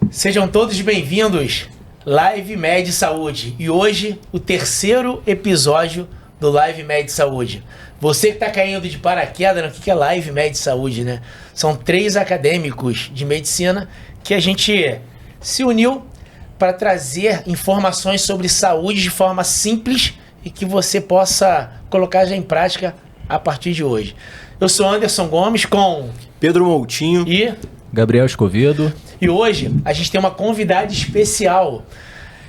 Sejam todos bem-vindos, Live Med Saúde. E hoje, o terceiro episódio do Live Med Saúde. Você que está caindo de paraquedas no que é Live Med Saúde, né? São 3 acadêmicos de medicina que a gente se uniu para trazer informações sobre saúde de forma simples e que você possa colocar já em prática a partir de hoje. Eu sou Anderson Gomes com Pedro Moutinho e Gabriel Escovedo. E hoje a gente tem uma convidada especial.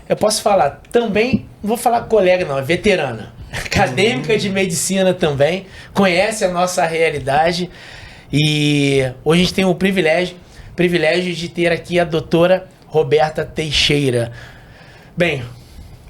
Eu posso falar também, não vou falar colega não, é veterana. Acadêmica de medicina também, conhece a nossa realidade. E hoje a gente tem o privilégio de ter aqui a doutora Roberta Teixeira. Bem,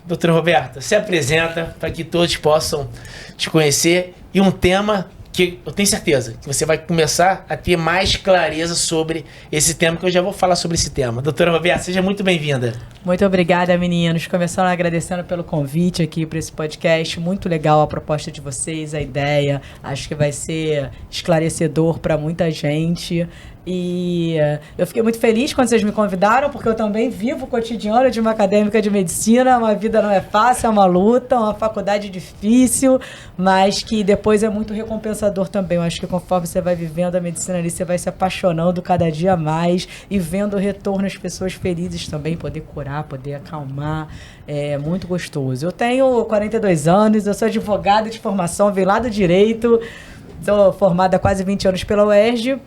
doutora Roberta, se apresenta para que todos possam te conhecer. E um tema que eu tenho certeza que você vai começar a ter mais clareza sobre esse tema, que eu já vou falar sobre esse tema. Doutora Roberta, seja muito bem-vinda. Muito obrigada, meninos. Começando agradecendo pelo convite aqui para esse podcast. Muito legal a proposta de vocês, a ideia. Acho que vai ser esclarecedor para muita gente. E eu fiquei muito feliz quando vocês me convidaram, porque eu também vivo o cotidiano de uma acadêmica de medicina. Uma vida não é fácil, é uma luta, uma faculdade difícil, mas que depois é muito recompensador também. Eu acho que conforme você vai vivendo a medicina ali, você vai se apaixonando cada dia mais e vendo o retorno, as pessoas felizes também, poder curar, poder acalmar. É muito gostoso. Eu tenho 42 anos, eu sou advogada de formação, venho lá do direito, sou formada há quase 20 anos pela UERJ,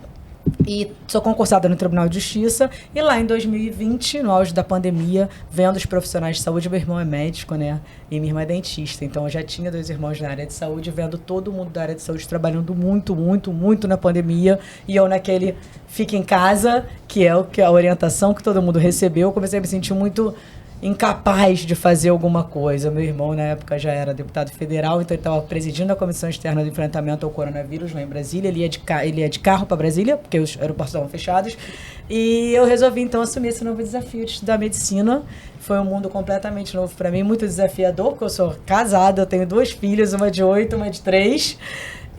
e sou concursada no Tribunal de Justiça. E lá em 2020, no auge da pandemia, vendo os profissionais de saúde, meu irmão é médico, né? E minha irmã é dentista. Então eu já tinha 2 irmãos na área de saúde, vendo todo mundo da área de saúde trabalhando muito na pandemia. E eu naquele fica em casa, que é a orientação que todo mundo recebeu, eu comecei a me sentir muito incapaz de fazer alguma coisa. Meu irmão, na época, já era deputado federal, então ele estava presidindo a Comissão Externa de Enfrentamento ao Coronavírus lá em Brasília. Ele ia de carro para Brasília, porque os aeroportos estavam fechados. E eu resolvi, então, assumir esse novo desafio de estudar medicina. Foi um mundo completamente novo para mim, muito desafiador, porque eu sou casada, eu tenho 2 filhas, uma de 8, uma de 3.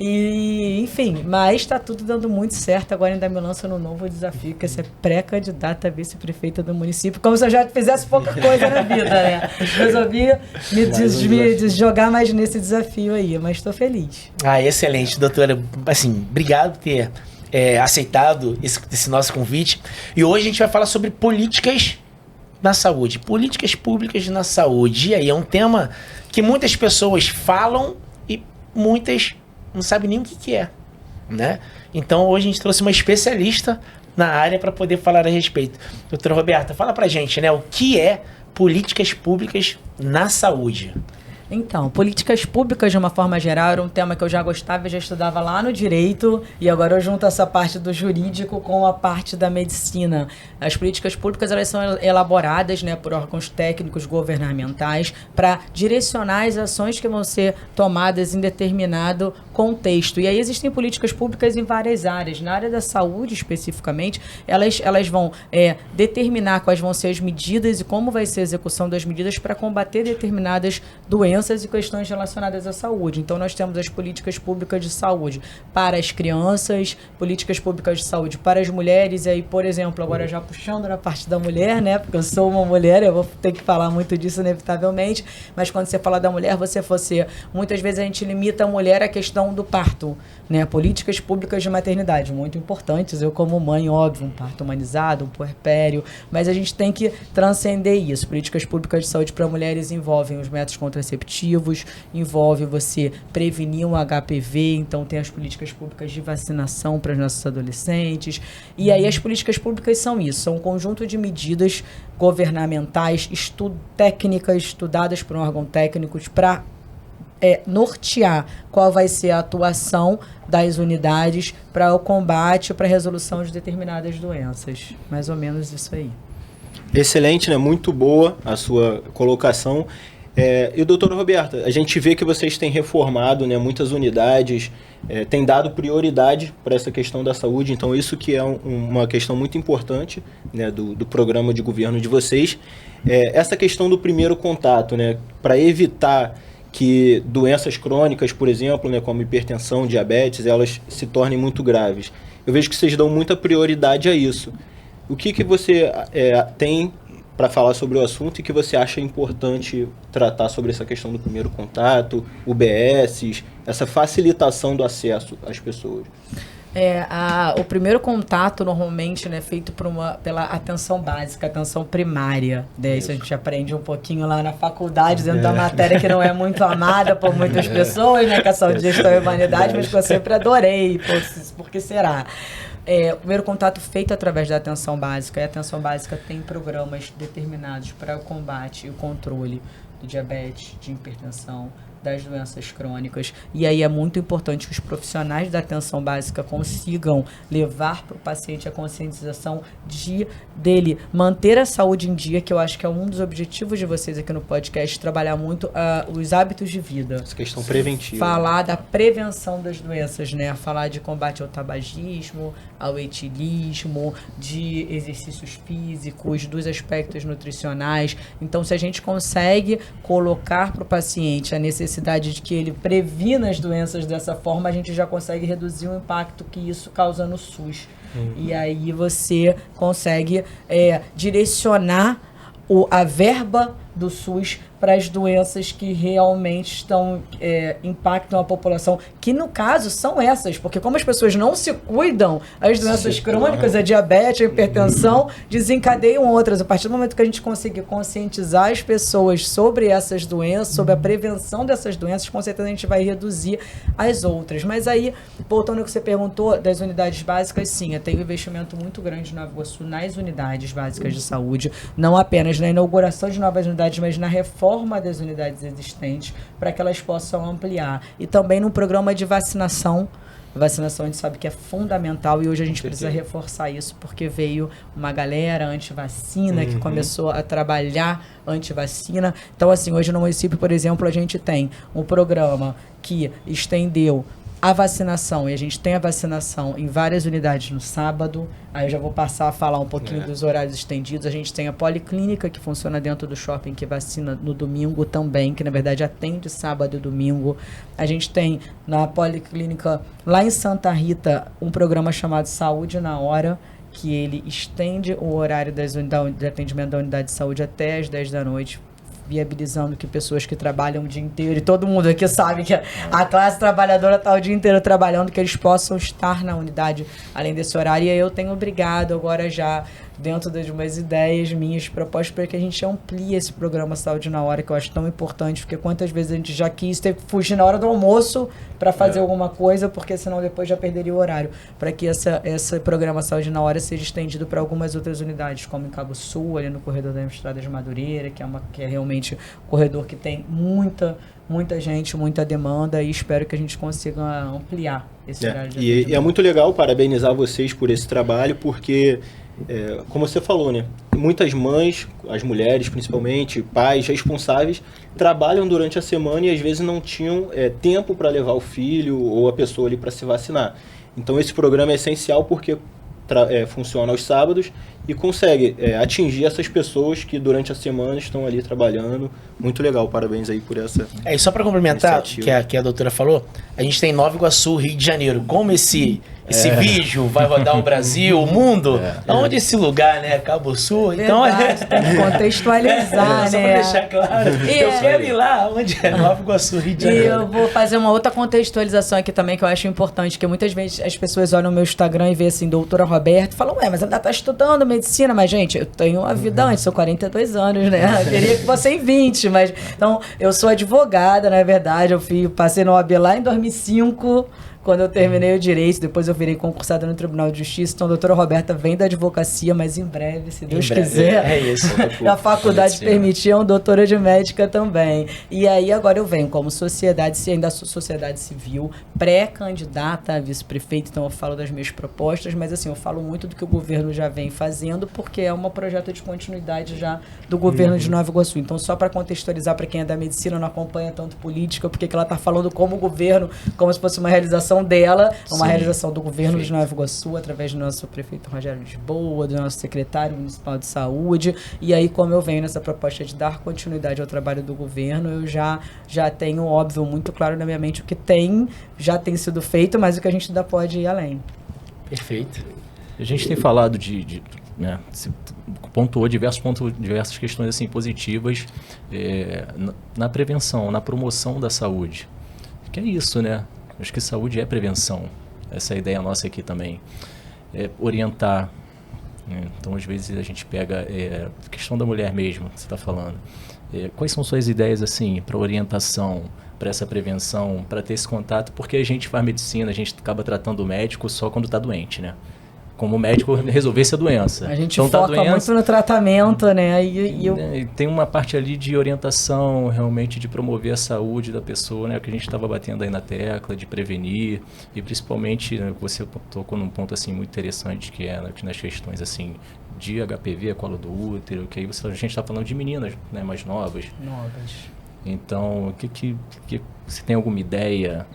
E, enfim, mas está tudo dando muito certo. Agora ainda me lança no novo desafio, que é ser pré-candidata a vice-prefeita do município, como se eu já fizesse pouca coisa na vida, né? Resolvi me jogar mais nesse desafio aí, mas estou feliz. Excelente, doutora. Assim, obrigado por ter aceitado esse nosso convite. E hoje a gente vai falar sobre políticas na saúde, políticas públicas na saúde. E aí é um tema que muitas pessoas falam e muitas não sabe nem o que é, né? Então hoje a gente trouxe uma especialista na área para poder falar a respeito. Doutora Roberta, fala pra gente, né, o que é políticas públicas na saúde? Então, políticas públicas, de uma forma geral, era um tema que eu já gostava e já estudava lá no direito, e agora eu junto essa parte do jurídico com a parte da medicina. As políticas públicas, elas são elaboradas, né, por órgãos técnicos governamentais para direcionar as ações que vão ser tomadas em determinado contexto. E aí existem políticas públicas em várias áreas. Na área da saúde, especificamente, elas vão determinar quais vão ser as medidas e como vai ser a execução das medidas para combater determinadas doenças e questões relacionadas à saúde. Então, nós temos as políticas públicas de saúde para as crianças, políticas públicas de saúde para as mulheres, e aí, por exemplo, agora já puxando na parte da mulher, né, porque eu sou uma mulher, eu vou ter que falar muito disso inevitavelmente, mas quando você fala da mulher, muitas vezes a gente limita a mulher à questão do parto, né, políticas públicas de maternidade, muito importantes, eu como mãe, óbvio, um parto humanizado, um puerpério, mas a gente tem que transcender isso. Políticas públicas de saúde para mulheres envolvem os métodos contraceptivos, envolve você prevenir um HPV, então tem as políticas públicas de vacinação para os nossos adolescentes. E aí as políticas públicas são isso, são um conjunto de medidas governamentais, técnicas estudadas por um órgão técnico para nortear qual vai ser a atuação das unidades para o combate, para a resolução de determinadas doenças. Mais ou menos isso aí. Excelente, né? Muito boa a sua colocação. E, doutora Roberta, a gente vê que vocês têm reformado, né, muitas unidades, têm dado prioridade para essa questão da saúde, então isso que é uma questão muito importante, né, do programa de governo de vocês. Essa questão do primeiro contato, né, para evitar que doenças crônicas, por exemplo, né, como hipertensão, diabetes, elas se tornem muito graves. Eu vejo que vocês dão muita prioridade a isso. O que você tem para falar sobre o assunto e que você acha importante tratar sobre essa questão do primeiro contato, UBSs, essa facilitação do acesso às pessoas? O primeiro contato normalmente é feito pela atenção básica, atenção primária. Isso a gente aprende um pouquinho lá na faculdade, dentro da matéria que não é muito amada por muitas pessoas, né? Que é saúde, gestão e humanidade, mas que eu sempre adorei, por que será? O primeiro contato feito através da atenção básica, e a atenção básica tem programas determinados para o combate e o controle do diabetes, de hipertensão, das doenças crônicas. E aí é muito importante que os profissionais da atenção básica consigam levar para o paciente a conscientização dele manter a saúde em dia, que eu acho que é um dos objetivos de vocês aqui no podcast, trabalhar muito os hábitos de vida. Essa questão preventiva. Falar da prevenção das doenças, né? Falar de combate ao tabagismo, ao etilismo, de exercícios físicos, dos aspectos nutricionais. Então, se a gente consegue colocar para o paciente a necessidade de que ele previna as doenças dessa forma, a gente já consegue reduzir o impacto que isso causa no SUS. E aí você consegue direcionar a verba do SUS para as doenças que realmente impactam a população, que no caso são essas, porque como as pessoas não se cuidam, as doenças crônicas, a diabetes, a hipertensão, desencadeiam outras. A partir do momento que a gente conseguir conscientizar as pessoas sobre essas doenças, sobre a prevenção dessas doenças, com certeza a gente vai reduzir as outras. Mas aí, voltando ao que você perguntou das unidades básicas, sim, eu tenho um investimento muito grande no Nova Iguaçu nas unidades básicas de saúde, não apenas na inauguração de novas unidades, mas na reforma das unidades existentes, para que elas possam ampliar. E também no programa de vacinação. Vacinação a gente sabe que é fundamental e hoje a gente precisa reforçar isso, porque veio uma galera anti-vacina que começou a trabalhar anti-vacina. Então, assim, hoje no município, por exemplo, a gente tem um programa que estendeu a vacinação, e a gente tem a vacinação em várias unidades no sábado. Aí eu já vou passar a falar um pouquinho dos horários estendidos. A gente tem a policlínica que funciona dentro do shopping, que vacina no domingo também, que na verdade atende sábado e domingo. A gente tem na policlínica lá em Santa Rita um programa chamado Saúde na Hora, que ele estende o horário de atendimento da unidade de saúde até as 10 da noite, viabilizando que pessoas que trabalham o dia inteiro, e todo mundo aqui sabe que a classe trabalhadora está o dia inteiro trabalhando, que eles possam estar na unidade além desse horário. E aí eu tenho obrigado agora já, dentro de umas ideias minhas, propostas, para que a gente amplie esse programa Saúde na Hora, que eu acho tão importante, porque quantas vezes a gente já quis ter que fugir na hora do almoço para fazer alguma coisa, porque senão depois já perderia o horário, para que esse programa Saúde na Hora seja estendido para algumas outras unidades, como em Cabo Sul, ali no corredor da Estrada de Madureira, que é realmente um corredor que tem muita gente, muita demanda, e espero que a gente consiga ampliar esse horário de atendimento. E é muito legal parabenizar vocês por esse trabalho, porque como você falou, né? Muitas mães, as mulheres principalmente, pais responsáveis, trabalham durante a semana e às vezes não tinham tempo para levar o filho ou a pessoa ali para se vacinar. Então esse programa é essencial porque funciona aos sábados e consegue atingir essas pessoas que durante a semana estão ali trabalhando. Muito legal, parabéns aí por essa E só para complementar o que a doutora falou, a gente tem Nova Iguaçu, Rio de Janeiro. Como esse vídeo vai rodar o Brasil, o mundo, onde esse lugar, né? Cabo Sul, então tem que contextualizar, só né? pra deixar claro. Eu quero ir lá, onde é Nova Iguaçu, Rio de Janeiro. E eu vou fazer uma outra contextualização aqui também, que eu acho importante, que muitas vezes as pessoas olham no meu Instagram e vê assim, doutora Roberta, e falam, mas ela tá estudando medicina, mas gente, eu tenho uma vida antes, sou 42 anos, né? Eu queria que fosse em 20, mas... Então, eu sou advogada, na verdade, passei no OAB lá em 2005, quando eu terminei o direito, depois eu virei concursada no Tribunal de Justiça. Então, a doutora Roberta vem da advocacia, mas em breve, se Deus quiser, a faculdade permitir, é uma doutora de médica também. E aí, agora eu venho como ainda sou sociedade civil, pré-candidata a vice-prefeito, então eu falo das minhas propostas, mas assim, eu falo muito do que o governo já vem fazendo, porque é um projeto de continuidade já do governo de Nova Iguaçu. Então, só para contextualizar para quem é da medicina, não acompanha tanto política, porque ela está falando como governo, como se fosse uma realização dela, uma realização do governo de Nova Iguaçu, através do nosso prefeito Rogério Lisboa, do nosso secretário municipal de saúde. E aí, como eu venho nessa proposta de dar continuidade ao trabalho do governo, eu já tenho, óbvio, muito claro na minha mente o que já tem sido feito, mas o que a gente ainda pode ir além. Perfeito. A gente tem falado de né? Se pontuou diversas questões assim, positivas na prevenção, na promoção da saúde. Que é isso, né? Acho que saúde é prevenção. Essa é a ideia nossa aqui também. Orientar. Né? Então, às vezes, a gente pega a questão da mulher mesmo, que você está falando. Quais são suas ideias assim para orientação, para essa prevenção, para ter esse contato? Porque a gente faz medicina, a gente acaba tratando o médico só quando está doente, né? Como o médico resolvesse a doença. A gente foca muito no tratamento, né? E tem uma parte ali de orientação, realmente de promover a saúde da pessoa, né? Que a gente estava batendo aí na tecla, de prevenir. E principalmente, né, você tocou num ponto assim, muito interessante, que é nas questões assim, de HPV, colo do útero, que aí a gente está falando de meninas, né, mais novas. Então, você tem alguma ideia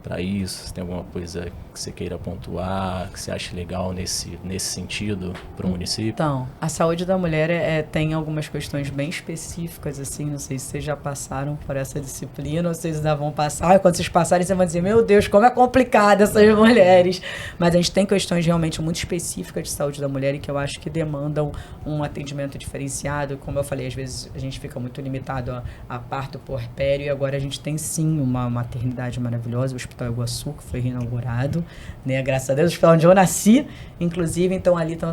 para isso? Você tem alguma coisa que você queira pontuar, que você acha legal nesse sentido para o município? Então, a saúde da mulher tem algumas questões bem específicas, assim, não sei se vocês já passaram por essa disciplina, ou vocês ainda vão passar, e quando vocês passarem, vocês vão dizer, meu Deus, como é complicado essas mulheres. Mas a gente tem questões realmente muito específicas de saúde da mulher e que eu acho que demandam um atendimento diferenciado. Como eu falei, às vezes a gente fica muito limitado a parto puerpério, e agora a gente tem sim uma maternidade maravilhosa, o Hospital Iguaçu, que foi reinaugurado, né? Graças a Deus, o hospital onde eu nasci, inclusive, então ali está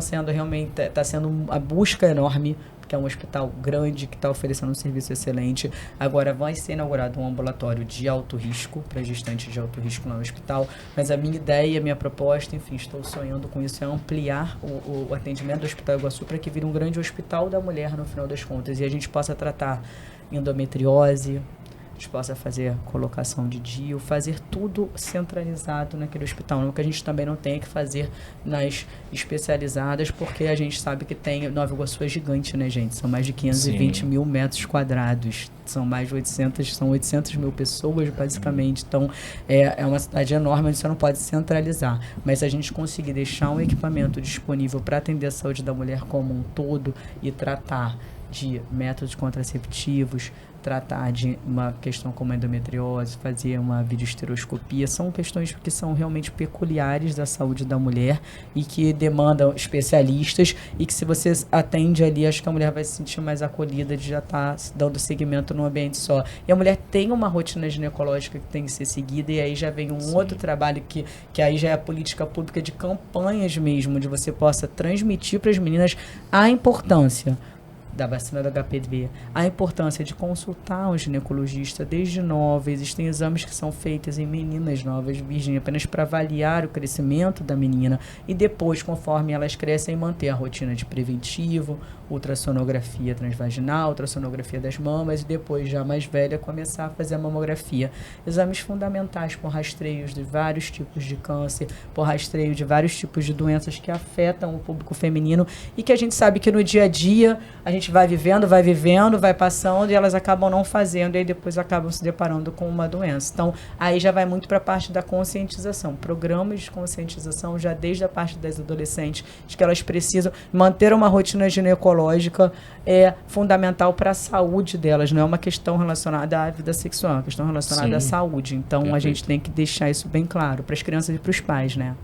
sendo uma busca enorme, porque é um hospital grande que está oferecendo um serviço excelente. Agora vai ser inaugurado um ambulatório de alto risco, para gestantes de alto risco lá no hospital, mas a minha ideia, a minha proposta, enfim, estou sonhando com isso, é ampliar o atendimento do Hospital Iguaçu para que vire um grande hospital da mulher no final das contas, e a gente possa tratar endometriose, a gente possa fazer colocação de DIU, fazer tudo centralizado naquele hospital. Não que a gente também não tenha que fazer nas especializadas, porque a gente sabe que tem... Nova Iguaçu é gigante, né, gente? São mais de 520 mil metros quadrados. São mais de 800 mil pessoas, basicamente. Então, é uma cidade enorme, onde você não pode centralizar. Mas se a gente conseguir deixar um equipamento disponível para atender a saúde da mulher como um todo e tratar de métodos contraceptivos, tratar de uma questão como a endometriose, fazer uma videoestereoscopia, são questões que são realmente peculiares da saúde da mulher e que demandam especialistas, e que se você atende ali, acho que a mulher vai se sentir mais acolhida de já estar dando seguimento num ambiente só. E a mulher tem uma rotina ginecológica que tem que ser seguida, e aí já vem um outro trabalho que aí já é a política pública de campanhas mesmo, de você possa transmitir para as meninas a importância da vacina do HPV, a importância de consultar um ginecologista desde nova. Existem exames que são feitos em meninas novas, virgem, apenas para avaliar o crescimento da menina, e depois, conforme elas crescem, manter a rotina de preventivo, ultrassonografia transvaginal, ultrassonografia das mamas, e depois, já mais velha, começar a fazer a mamografia. Exames fundamentais por rastreios de vários tipos de câncer, por rastreio de vários tipos de doenças que afetam o público feminino, e que a gente sabe que no dia a dia a gente vai vivendo, vai passando, e elas acabam não fazendo, e aí depois acabam se deparando com uma doença. Então, aí já vai muito para a parte da conscientização. Programas de conscientização já desde a parte das adolescentes, de que elas precisam manter uma rotina ginecológica, é fundamental para a saúde delas, não é uma questão relacionada à vida sexual, é uma questão relacionada à saúde. Então, a gente tem que deixar isso bem claro para as crianças e para os pais, né?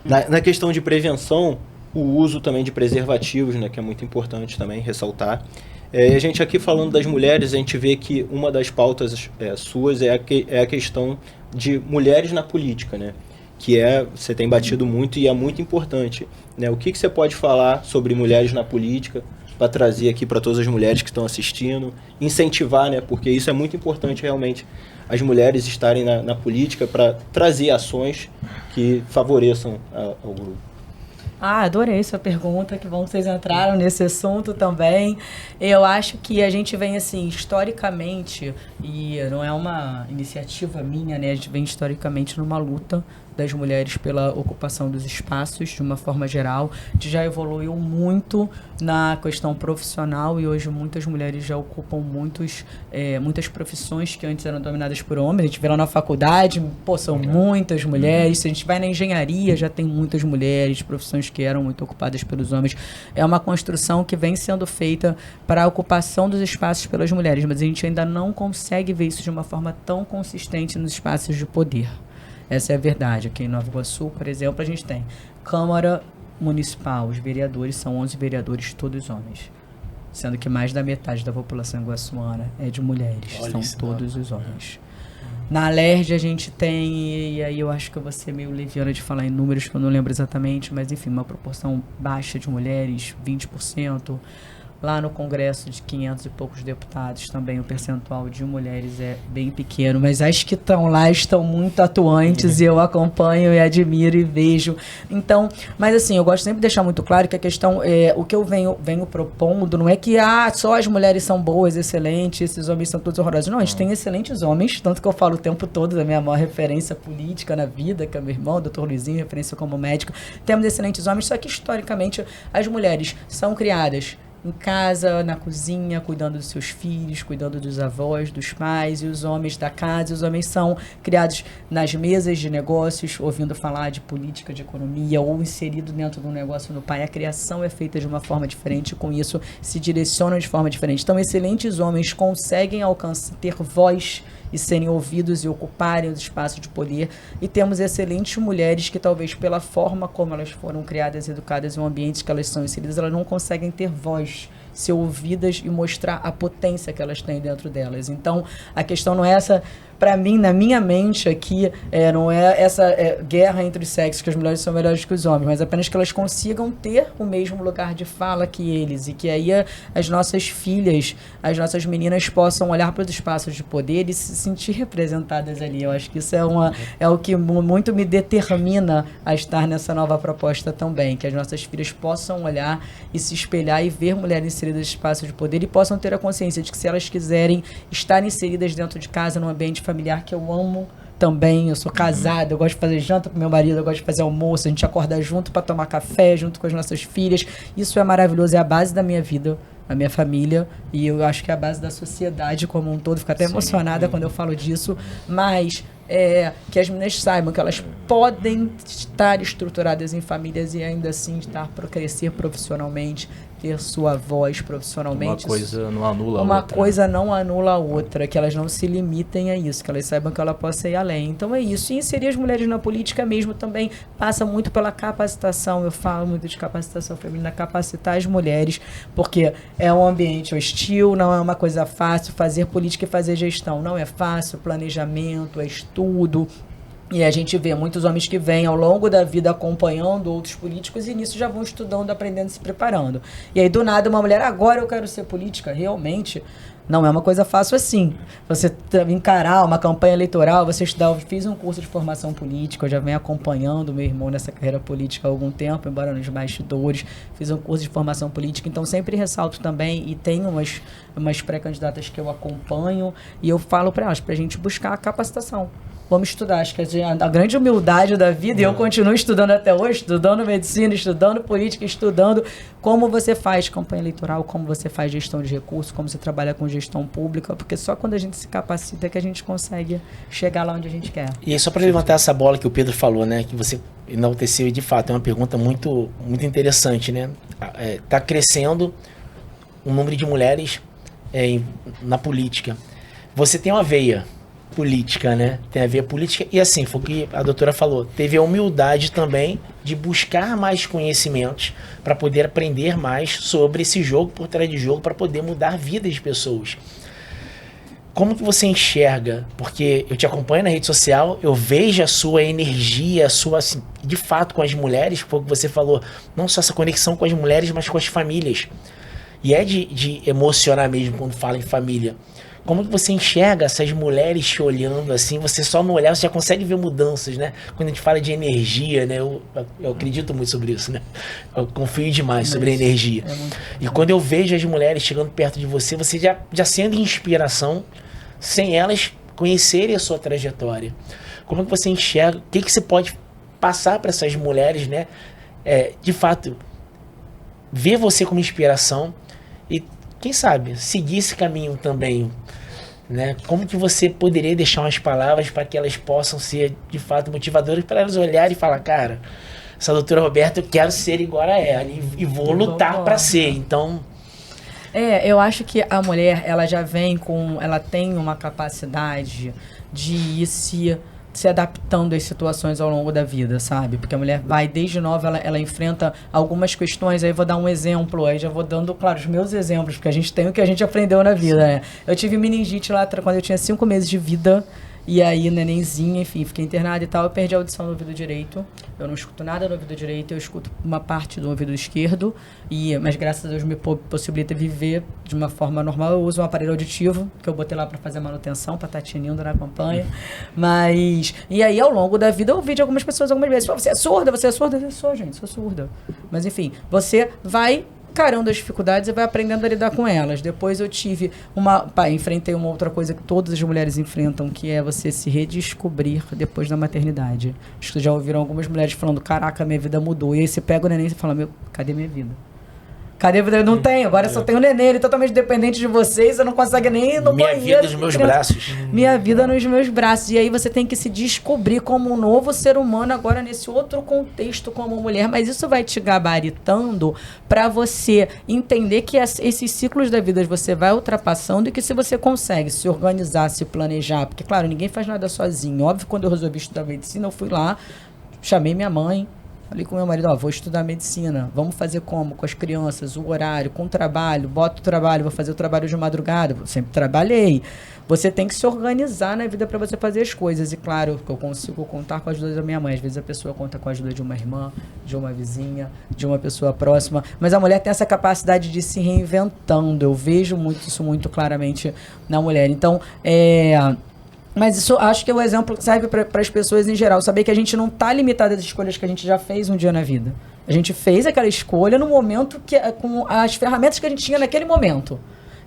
Na questão de prevenção, o uso também de preservativos, né, que é muito importante também ressaltar. A gente aqui falando das mulheres, a gente vê que uma das pautas suas é a questão de mulheres na política, né, que você tem batido muito e é muito importante, né? O que você pode falar sobre mulheres na política para trazer aqui para todas as mulheres que estão assistindo, incentivar, né, porque isso é muito importante realmente, as mulheres estarem na política, para trazer ações que favoreçam ao grupo. Adorei sua pergunta, que bom que vocês entraram nesse assunto também. Eu acho que a gente vem, assim, historicamente, e não é uma iniciativa minha, né? A gente vem historicamente numa luta das mulheres pela ocupação dos espaços, de uma forma geral. A gente já evoluiu muito na questão profissional, e hoje muitas mulheres já ocupam muitas profissões que antes eram dominadas por homens. A gente vê lá na faculdade, são muitas mulheres. Se a gente vai na engenharia, já tem muitas mulheres, profissões que eram muito ocupadas pelos homens. É uma construção que vem sendo feita para a ocupação dos espaços pelas mulheres, mas a gente ainda não consegue ver isso de uma forma tão consistente nos espaços de poder. Essa é a verdade. Aqui em Nova Iguaçu, por exemplo, a gente tem Câmara municipal, os vereadores são 11 vereadores, todos homens. Sendo que mais da metade da população iguaçuana é de mulheres. Olha, são todos os homens. Na Alerj a gente tem, e aí eu acho que eu vou ser meio leviana de falar em números que eu não lembro exatamente, mas enfim, uma proporção baixa de mulheres, 20%. Lá no Congresso de 500 e poucos deputados também o percentual de mulheres é bem pequeno, mas as que estão lá estão muito atuantes e eu acompanho e admiro e vejo. Então, mas assim, eu gosto sempre de deixar muito claro que a questão, o que eu venho propondo não é que só as mulheres são boas, excelentes, esses homens são todos horrorosos. Não, a gente tem excelentes homens, tanto que eu falo o tempo todo da minha maior referência política na vida, que é meu irmão, o Dr. Luizinho, referência como médico. Temos excelentes homens, só que historicamente as mulheres são criadas em casa, na cozinha, cuidando dos seus filhos, cuidando dos avós, dos pais, e os homens da casa. Os homens são criados nas mesas de negócios, ouvindo falar de política, de economia, ou inserido dentro de um negócio no pai. A criação é feita de uma forma diferente, com isso se direcionam de forma diferente. Então, excelentes homens conseguem ter voz e serem ouvidos e ocuparem os espaços de poder, e temos excelentes mulheres que talvez pela forma como elas foram criadas e educadas em um ambiente que elas são inseridas, elas não conseguem ter voz, ser ouvidas e mostrar a potência que elas têm dentro delas. Então, a questão não é essa, para mim, na minha mente aqui, não é essa guerra entre os sexos, que as mulheres são melhores que os homens, mas apenas que elas consigam ter o mesmo lugar de fala que eles, e que aí as nossas filhas, as nossas meninas possam olhar para os espaços de poder e se sentir representadas ali. Eu acho que isso é o que muito me determina a estar nessa nova proposta também, que as nossas filhas possam olhar e se espelhar e ver mulheres inseridas em espaços de poder, e possam ter a consciência de que se elas quiserem estar inseridas dentro de casa, num ambiente familiar que eu amo também, eu sou casada, eu gosto de fazer janta com meu marido, eu gosto de fazer almoço, a gente acorda junto para tomar café, junto com as nossas filhas. Isso é maravilhoso, é a base da minha vida, a minha família, e eu acho que é a base da sociedade como um todo. Fico até emocionada quando eu falo disso, mas que as meninas saibam que elas podem estar estruturadas em famílias e ainda assim estar para crescer profissionalmente, ter sua voz profissionalmente. Uma coisa não anula a outra. Uma coisa não anula a outra, que elas não se limitem a isso, que elas saibam que ela possa ir além. Então é isso. E inserir as mulheres na política mesmo também passa muito pela capacitação. Eu falo muito de capacitação feminina, capacitar as mulheres, porque é um ambiente hostil, não é uma coisa fácil. Fazer política e fazer gestão não é fácil, planejamento, é estudo. E a gente vê muitos homens que vêm ao longo da vida acompanhando outros políticos e nisso já vão estudando, aprendendo, se preparando. E aí, do nada, uma mulher, agora eu quero ser política. Realmente, não é uma coisa fácil assim. Você encarar uma campanha eleitoral, você estudar. Eu fiz um curso de formação política, eu já venho acompanhando meu irmão nessa carreira política há algum tempo, embora nos bastidores. Fiz um curso de formação política, então sempre ressalto também, e tenho umas pré-candidatas que eu acompanho, e eu falo para elas, para a gente buscar a capacitação. Vamos estudar, acho que a grande humildade da vida, e eu continuo estudando até hoje, estudando medicina, estudando política, estudando como você faz campanha eleitoral, como você faz gestão de recursos, como você trabalha com gestão pública, porque só quando a gente se capacita é que a gente consegue chegar lá onde a gente quer. E só para levantar essa bola que o Pedro falou, né, que você enalteceu, e de fato é uma pergunta muito, muito interessante, né? Tá crescendo o número de mulheres na política. Você tem uma veia política, né? Tem a ver política, e assim, foi o que a doutora falou, teve a humildade também de buscar mais conhecimentos para poder aprender mais sobre esse jogo por trás de jogo, para poder mudar vidas de pessoas. Como que você enxerga? Porque eu te acompanho na rede social, eu vejo a sua energia, a sua, assim, de fato, com as mulheres, foi o que você falou, não só essa conexão com as mulheres, mas com as famílias. E é de emocionar mesmo quando fala em família. Como que você enxerga essas mulheres te olhando assim? Você só no olhar, você já consegue ver mudanças, né? Quando a gente fala de energia, né? Eu acredito muito sobre isso, né? Eu confio demais sobre a energia. E quando eu vejo as mulheres chegando perto de você, você já sente inspiração sem elas conhecerem a sua trajetória. Como que você enxerga? O que você pode passar para essas mulheres, né? De fato, ver você como inspiração e, quem sabe, seguir esse caminho também, né? Como que você poderia deixar umas palavras para que elas possam ser, de fato, motivadoras, para elas olharem e falar, cara, essa doutora Roberta, eu quero ser igual a ela e vou lutar para ser. Então... eu acho que a mulher, ela já vem ela tem uma capacidade de ir se se adaptando às situações ao longo da vida, sabe? Porque a mulher vai, desde nova, ela enfrenta algumas questões, aí eu vou dar um exemplo, aí já vou dando, claro, os meus exemplos, porque a gente tem o que a gente aprendeu na vida, né? Eu tive meningite lá quando eu tinha 5 meses de vida, e aí, nenenzinha, enfim, fiquei internada e tal, eu perdi a audição no ouvido direito, eu não escuto nada no ouvido direito, eu escuto uma parte do ouvido esquerdo, mas graças a Deus me possibilita viver de uma forma normal. Eu uso um aparelho auditivo, que eu botei lá para fazer manutenção, para estar tinindo na campanha, e aí ao longo da vida eu ouvi de algumas pessoas algumas vezes, você é surda? Você é surda? Eu sou, gente, sou surda. Mas enfim, você vai encarando as dificuldades e vai aprendendo a lidar com elas. Depois eu tive enfrentei uma outra coisa que todas as mulheres enfrentam, que é você se redescobrir depois da maternidade. Acho que já ouviram algumas mulheres falando, caraca, minha vida mudou. E aí você pega o neném e fala, cadê minha vida? Cadê a vida? Eu não tenho, agora eu só tenho o neném, ele é totalmente dependente de vocês, eu não consigo nem ir no banheiro. Minha vida nos meus braços. Minha vida nos meus braços. E aí você tem que se descobrir como um novo ser humano agora nesse outro contexto como mulher. Mas isso vai te gabaritando para você entender que esses ciclos da vida você vai ultrapassando e que se você consegue se organizar, se planejar, porque claro, ninguém faz nada sozinho. Óbvio, quando eu resolvi estudar medicina, eu fui lá, chamei minha mãe, falei com meu marido, vou estudar medicina, vamos fazer como? Com as crianças, o horário, com o trabalho, boto o trabalho, vou fazer o trabalho de madrugada, eu sempre trabalhei. Você tem que se organizar na vida para você fazer as coisas. E claro, que eu consigo contar com a ajuda da minha mãe. Às vezes a pessoa conta com a ajuda de uma irmã, de uma vizinha, de uma pessoa próxima. Mas a mulher tem essa capacidade de se reinventando. Eu vejo isso muito claramente na mulher. Então, mas isso acho que o exemplo serve para as pessoas em geral. Saber que a gente não está limitado às escolhas que a gente já fez um dia na vida. A gente fez aquela escolha no momento com as ferramentas que a gente tinha naquele momento.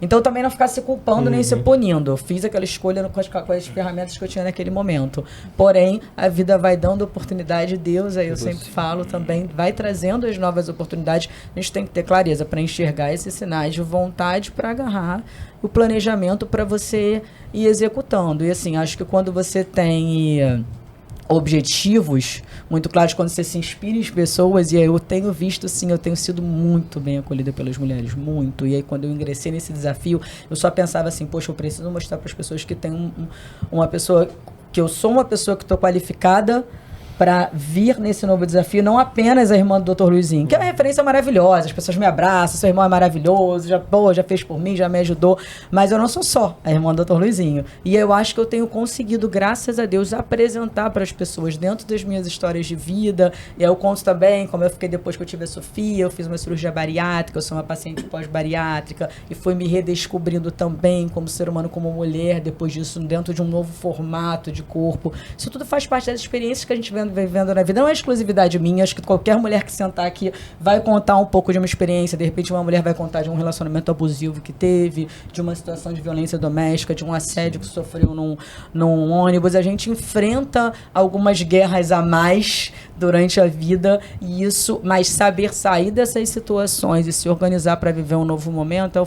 Então também não ficar se culpando nem se punindo. Eu fiz aquela escolha com as ferramentas que eu tinha naquele momento. Porém, a vida vai dando oportunidade, Deus, aí eu sempre falo também, vai trazendo as novas oportunidades. A gente tem que ter clareza para enxergar esses sinais de vontade para agarrar o planejamento para você ir executando. E assim, acho que quando você tem objetivos muito claros, quando você se inspira em pessoas, e aí eu tenho visto, sim, eu tenho sido muito bem acolhida pelas mulheres, muito, e aí quando eu ingressei nesse desafio, eu só pensava assim, poxa, eu preciso mostrar para as pessoas que tem uma pessoa, que eu sou uma pessoa que estou qualificada para vir nesse novo desafio, não apenas a irmã do Dr. Luizinho, que é uma referência maravilhosa, as pessoas me abraçam, seu irmão é maravilhoso, já fez por mim, já me ajudou, mas eu não sou só a irmã do Dr. Luizinho. E eu acho que eu tenho conseguido, graças a Deus, apresentar para as pessoas dentro das minhas histórias de vida, e aí eu conto também como eu fiquei depois que eu tive a Sofia, eu fiz uma cirurgia bariátrica, eu sou uma paciente pós-bariátrica, e fui me redescobrindo também como ser humano, como mulher, depois disso, dentro de um novo formato de corpo. Isso tudo faz parte das experiências que a gente vivendo na vida, não é exclusividade minha, acho que qualquer mulher que sentar aqui vai contar um pouco de uma experiência, de repente uma mulher vai contar de um relacionamento abusivo que teve, de uma situação de violência doméstica, de um assédio que sofreu num ônibus. A gente enfrenta algumas guerras a mais durante a vida, mas saber sair dessas situações e se organizar para viver um novo momento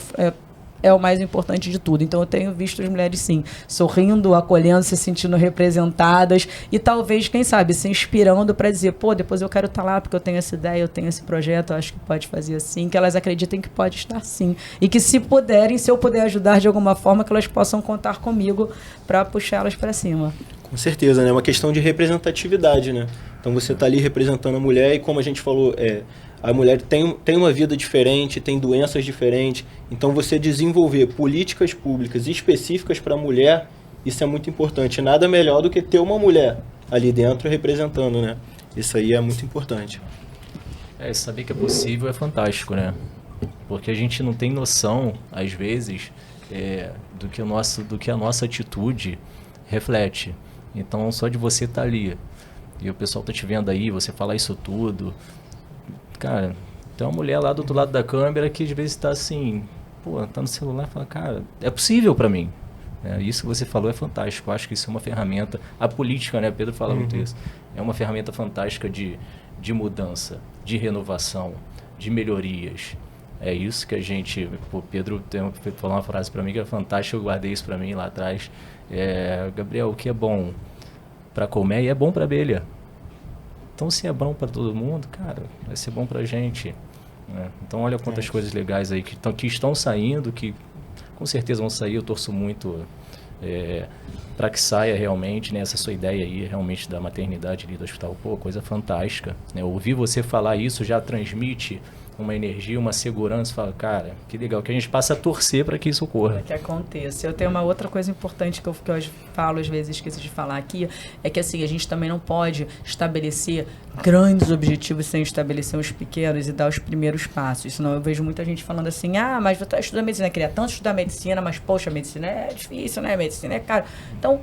é o mais importante de tudo. Então eu tenho visto as mulheres, sim, sorrindo, acolhendo, se sentindo representadas e talvez, quem sabe, se inspirando para dizer, depois eu quero estar lá porque eu tenho essa ideia, eu tenho esse projeto, eu acho que pode fazer assim, que elas acreditem que pode estar sim. E que se eu puder ajudar de alguma forma, que elas possam contar comigo para puxar elas para cima. Com certeza, né? É uma questão de representatividade, né? Então você está ali representando a mulher e, como a gente falou, a mulher tem uma vida diferente, tem doenças diferentes. Então você desenvolver políticas públicas específicas para a mulher, isso é muito importante. Nada melhor do que ter uma mulher ali dentro representando, né? Isso aí é muito importante. Saber que é possível é fantástico, né? Porque a gente não tem noção, às vezes, do que a nossa atitude reflete. Então, só de você estar ali, e o pessoal tá te vendo aí, você falar isso tudo, cara, tem uma mulher lá do outro lado da câmera que às vezes está assim, tá no celular e fala, cara, é possível para mim. Isso que você falou é fantástico. Eu acho que isso é uma ferramenta, a política, né, Pedro fala muito isso, é uma ferramenta fantástica de mudança, de renovação, de melhorias. É isso que a gente, Pedro falou uma frase para mim que é fantástica, eu guardei isso para mim lá atrás. Gabriel, o que é bom para colmeia é bom para abelha. Então, se é bom para todo mundo, cara, vai ser bom para a gente. Né? Então, olha quantas coisas legais aí que estão saindo, que com certeza vão sair. Eu torço muito para que saia realmente, né, essa sua ideia aí, realmente, da maternidade ali do hospital. Pô, coisa fantástica, né? Ouvir você falar isso já transmite uma energia, uma segurança, fala, cara, que legal, que a gente passa a torcer para que isso ocorra. Que aconteça. Eu tenho uma outra coisa importante que eu falo, às vezes esqueci de falar aqui, é que assim, a gente também não pode estabelecer grandes objetivos sem estabelecer os pequenos e dar os primeiros passos. Senão eu vejo muita gente falando assim, mas você estuda medicina, eu queria tanto estudar medicina, mas poxa, medicina é difícil, né? Medicina é caro. Então,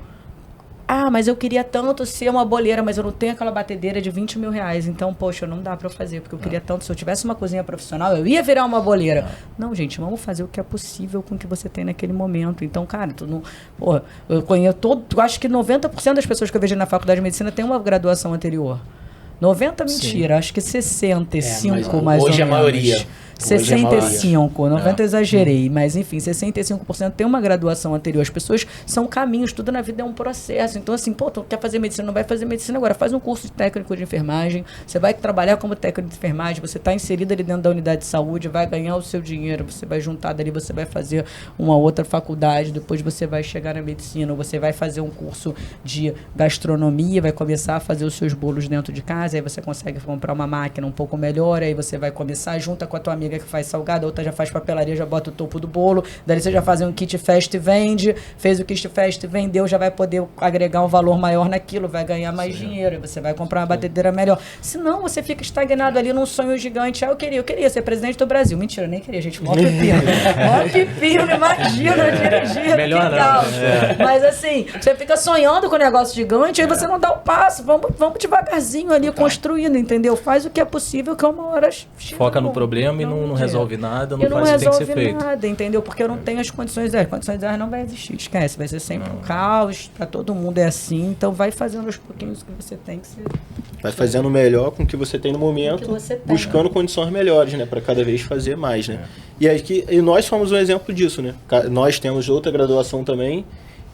mas eu queria tanto ser uma boleira, mas eu não tenho aquela batedeira de 20 mil reais. Então, poxa, não dá pra eu fazer, porque eu queria tanto. Se eu tivesse uma cozinha profissional, eu ia virar uma boleira. Não, gente, vamos fazer o que é possível com o que você tem naquele momento. Então, cara, tu não... Porra, eu conheço acho que 90% das pessoas que eu vejo na faculdade de medicina tem uma graduação anterior. 90, mentira, acho que 65 mais ou menos. Hoje a maioria. 65, 90 eu exagerei, mas enfim, 65% tem uma graduação anterior. As pessoas são caminhos, tudo na vida é um processo. Então assim, tu quer fazer medicina, não vai fazer medicina agora, faz um curso de técnico de enfermagem, você vai trabalhar como técnico de enfermagem, você está inserido ali dentro da unidade de saúde, vai ganhar o seu dinheiro, você vai juntar dali, você vai fazer uma outra faculdade, depois você vai chegar na medicina, ou você vai fazer um curso de gastronomia, vai começar a fazer os seus bolos dentro de casa, aí você consegue comprar uma máquina um pouco melhor, aí você vai começar, junta com a tua amiga que faz salgado, a outra já faz papelaria, já bota o topo do bolo, daí você já faz um kit fest e vende, fez o kit fest, vendeu, já vai poder agregar um valor maior naquilo, vai ganhar mais dinheiro, você vai comprar uma batedeira melhor. Senão você fica estagnado ali num sonho gigante. Eu queria ser presidente do Brasil. Mentira, eu nem queria, gente. Mó pepino, imagina dirigir. Melhor não. Mas assim, você fica sonhando com um negócio gigante, aí você não dá o passo. Vamos devagarzinho ali, construindo, entendeu? Faz o que é possível, que uma hora foca no problema e não resolve nada, não faz o que tem que ser feito. Não resolve nada, entendeu? Porque eu não tenho as condições. As condições não vai existir, esquece. Vai ser sempre um caos, pra todo mundo é assim. Então vai fazendo aos pouquinhos o que você tem que ser. Vai fazendo o melhor com o que você tem no momento, buscando condições melhores, né? Para cada vez fazer mais, né? E nós somos um exemplo disso, né? Nós temos outra graduação também.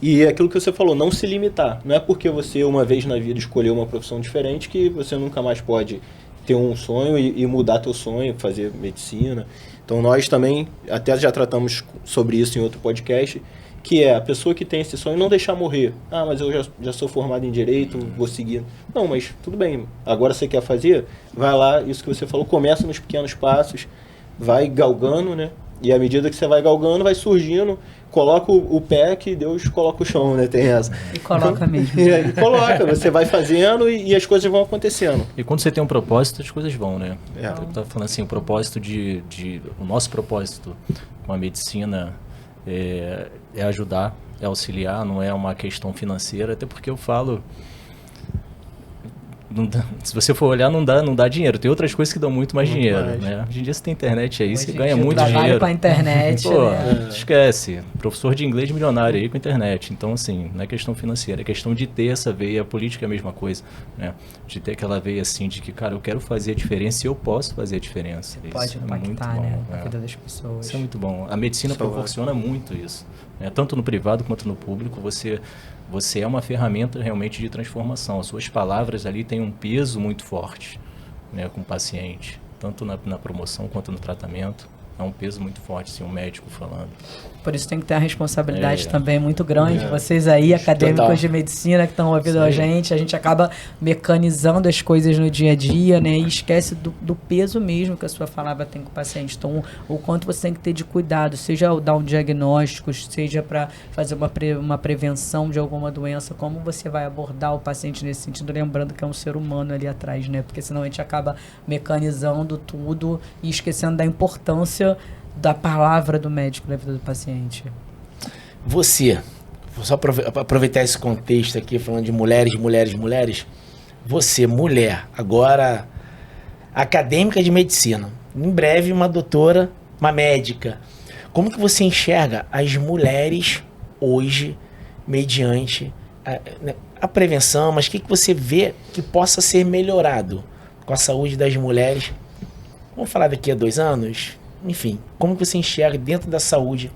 E é aquilo que você falou, não se limitar. Não é porque você uma vez na vida escolheu uma profissão diferente que você nunca mais pode ter um sonho e mudar teu sonho, fazer medicina. Então nós também, até já tratamos sobre isso em outro podcast, que é a pessoa que tem esse sonho não deixar morrer. Mas eu já sou formado em Direito, vou seguir. Não, mas tudo bem, agora você quer fazer? Vai lá, isso que você falou, começa nos pequenos passos, vai galgando, né? E à medida que você vai galgando, vai surgindo, coloca o pé que Deus coloca o chão, né? Tem essa. E coloca mesmo. E coloca, você vai fazendo e as coisas vão acontecendo. E quando você tem um propósito, as coisas vão, né? É. Eu tava falando assim, o nosso propósito com a medicina é ajudar, é auxiliar, não é uma questão financeira, até porque eu falo... se você for olhar, não dá dinheiro. Tem outras coisas que dão muito mais dinheiro, né? Hoje em dia você tem internet aí, você ganha muito dinheiro. Com a internet, esquece. Professor de inglês milionário aí com a internet. Então, assim, não é questão financeira, é questão de ter essa veia. A política é a mesma coisa, né? De ter aquela veia assim de que, cara, eu quero fazer a diferença e eu posso fazer a diferença. Pode impactar, né? A vida das pessoas. Isso é muito bom. A medicina proporciona muito isso, né? Tanto no privado quanto no público, você é uma ferramenta realmente de transformação. As suas palavras ali têm um peso muito forte, né, com o paciente, tanto na promoção quanto no tratamento. É um peso muito forte, sim, um médico falando. Por isso tem que ter a responsabilidade também muito grande. Vocês aí, acadêmicos de medicina que estão ouvindo a gente acaba mecanizando as coisas no dia a dia, né? E esquece do peso mesmo que a sua palavra tem com o paciente. Então, o quanto você tem que ter de cuidado, seja ao dar um diagnóstico, seja para fazer uma prevenção de alguma doença, como você vai abordar o paciente nesse sentido, lembrando que é um ser humano ali atrás, né? Porque senão a gente acaba mecanizando tudo e esquecendo da importância da palavra do médico na vida do paciente. Você, vou só aproveitar esse contexto aqui, falando de mulheres. Você, mulher, agora acadêmica de medicina, em breve uma doutora, uma médica. Como que você enxerga as mulheres hoje, mediante a prevenção, mas o que você vê que possa ser melhorado com a saúde das mulheres? Vamos falar daqui a 2 anos? Enfim, como que você enxerga dentro da saúde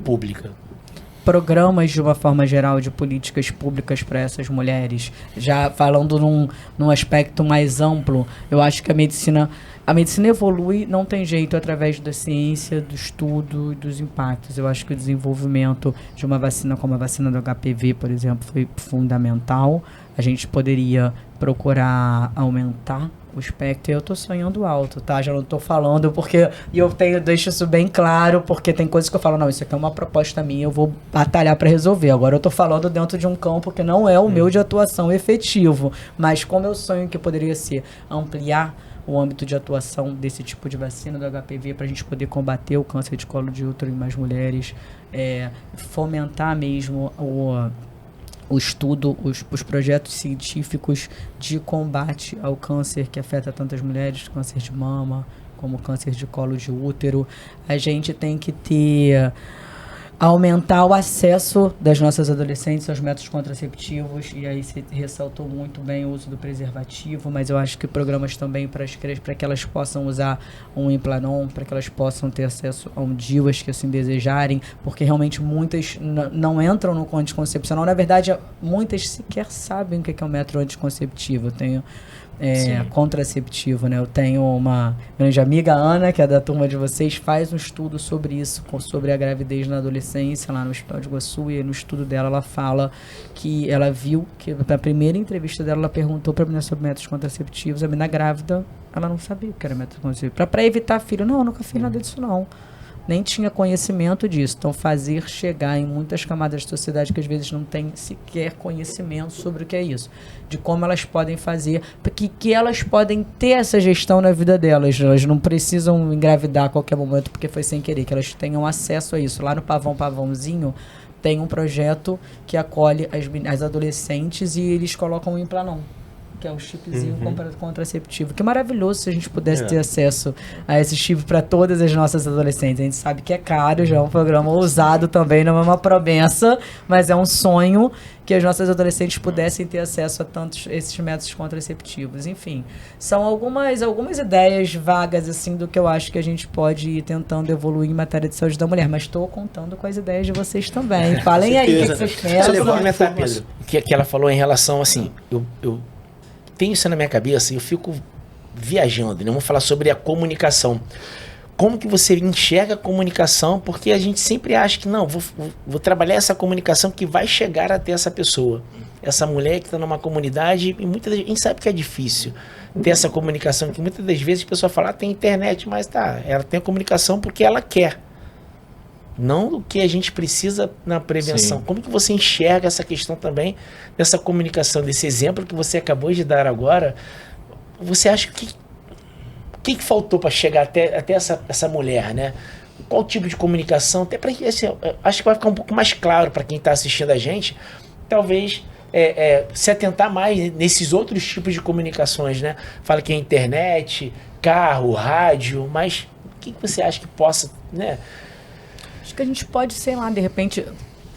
pública? Programas, de uma forma geral, de políticas públicas para essas mulheres. Já falando num aspecto mais amplo, eu acho que a medicina... A medicina evolui, não tem jeito, através da ciência, do estudo e dos impactos. Eu acho que o desenvolvimento de uma vacina como a vacina do HPV, por exemplo, foi fundamental. A gente poderia procurar aumentar o espectro. Eu tô sonhando alto, tá? Já não tô falando porque... E eu deixo isso bem claro, porque tem coisas que eu falo, não, isso aqui é uma proposta minha, eu vou batalhar para resolver. Agora eu tô falando dentro de um campo que não é o meu de atuação efetivo, mas como eu sonho que poderia ser ampliar o âmbito de atuação desse tipo de vacina do HPV para a gente poder combater o câncer de colo de útero em mais mulheres, fomentar mesmo o estudo, os projetos científicos de combate ao câncer que afeta tantas mulheres, câncer de mama, como câncer de colo de útero. A gente tem que aumentar o acesso das nossas adolescentes aos métodos contraceptivos, e aí você ressaltou muito bem o uso do preservativo, mas eu acho que programas também para que elas possam usar um Implanon, para que elas possam ter acesso a um DIU, que assim desejarem, porque realmente muitas não entram no anticoncepcional. Na verdade, muitas sequer sabem o que é um método anticonceptivo. Eu tenho contraceptivo, né? Eu tenho uma grande amiga, Ana, que é da turma de vocês, faz um estudo sobre isso, sobre a gravidez na adolescência, lá no Hospital de Iguaçu, e no estudo dela ela fala que ela viu, que na primeira entrevista dela, ela perguntou para a menina sobre métodos contraceptivos, a menina grávida, ela não sabia o que era método contraceptivo. Para evitar filho, não, eu nunca fiz nada disso não. Nem tinha conhecimento disso. Então, fazer chegar em muitas camadas da sociedade que às vezes não tem sequer conhecimento sobre o que é isso. De como elas podem fazer, porque que elas podem ter essa gestão na vida delas. Elas não precisam engravidar a qualquer momento porque foi sem querer, que elas tenham acesso a isso. Lá no Pavãozinho tem um projeto que acolhe as adolescentes e eles colocam um Implanon, que é o chipzinho contraceptivo. Que maravilhoso se a gente pudesse ter acesso a esse chip para todas as nossas adolescentes. A gente sabe que é caro, já é um programa ousado também, não é uma promessa, mas é um sonho que as nossas adolescentes pudessem ter acesso a tantos esses métodos contraceptivos. Enfim, são algumas ideias vagas assim do que eu acho que a gente pode ir tentando evoluir em matéria de saúde da mulher, mas estou contando com as ideias de vocês também. Falem aí o que vocês pensam. Você comentar, Pedro, que ela falou em relação, assim, eu tenho isso na minha cabeça e eu fico viajando, né? Vamos falar sobre a comunicação. Como que você enxerga a comunicação? Porque a gente sempre acha que, não, vou trabalhar essa comunicação que vai chegar até essa pessoa. Essa mulher que está numa comunidade, e muitas vezes a gente sabe que é difícil ter essa comunicação, que muitas das vezes a pessoa fala, tem internet, mas tá, ela tem a comunicação porque ela quer. Não o que a gente precisa na prevenção. Sim. Como que você enxerga essa questão também dessa comunicação, desse exemplo que você acabou de dar agora? Você acha que o que faltou para chegar até essa mulher, né? Qual tipo de comunicação? Até para assim, acho que vai ficar um pouco mais claro para quem está assistindo a gente, talvez se atentar mais nesses outros tipos de comunicações, né? Fala que é internet, carro, rádio, mas o que você acha que possa, né? Acho que a gente pode, sei lá, de repente,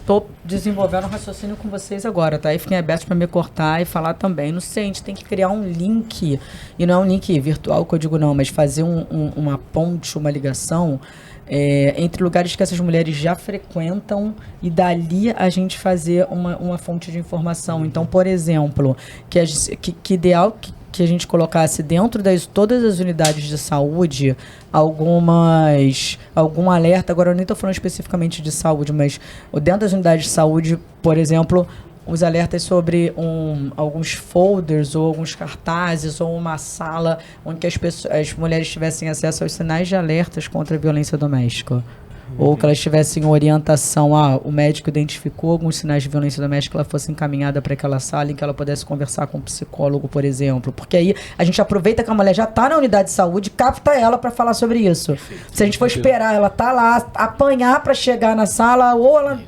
tô desenvolvendo um raciocínio com vocês agora, tá? E fiquem abertos para me cortar e falar também. Não sei, a gente tem que criar um link, e não é um link virtual que eu digo não, mas fazer uma ponte, uma ligação entre lugares que essas mulheres já frequentam e dali a gente fazer uma fonte de informação. Então, por exemplo, que ideal que a gente colocasse dentro todas as unidades de saúde algum alerta, agora eu nem estou falando especificamente de saúde, mas dentro das unidades de saúde, por exemplo, os alertas sobre alguns folders ou alguns cartazes ou uma sala onde que as mulheres tivessem acesso aos sinais de alertas contra a violência doméstica. Ou que elas tivessem orientação, o médico identificou alguns sinais de violência doméstica, ela fosse encaminhada para aquela sala em que ela pudesse conversar com um psicólogo, por exemplo. Porque aí a gente aproveita que a mulher já está na unidade de saúde, capta ela para falar sobre isso. Perfeito. Se a gente for esperar ela tá lá, apanhar para chegar na sala, ou ela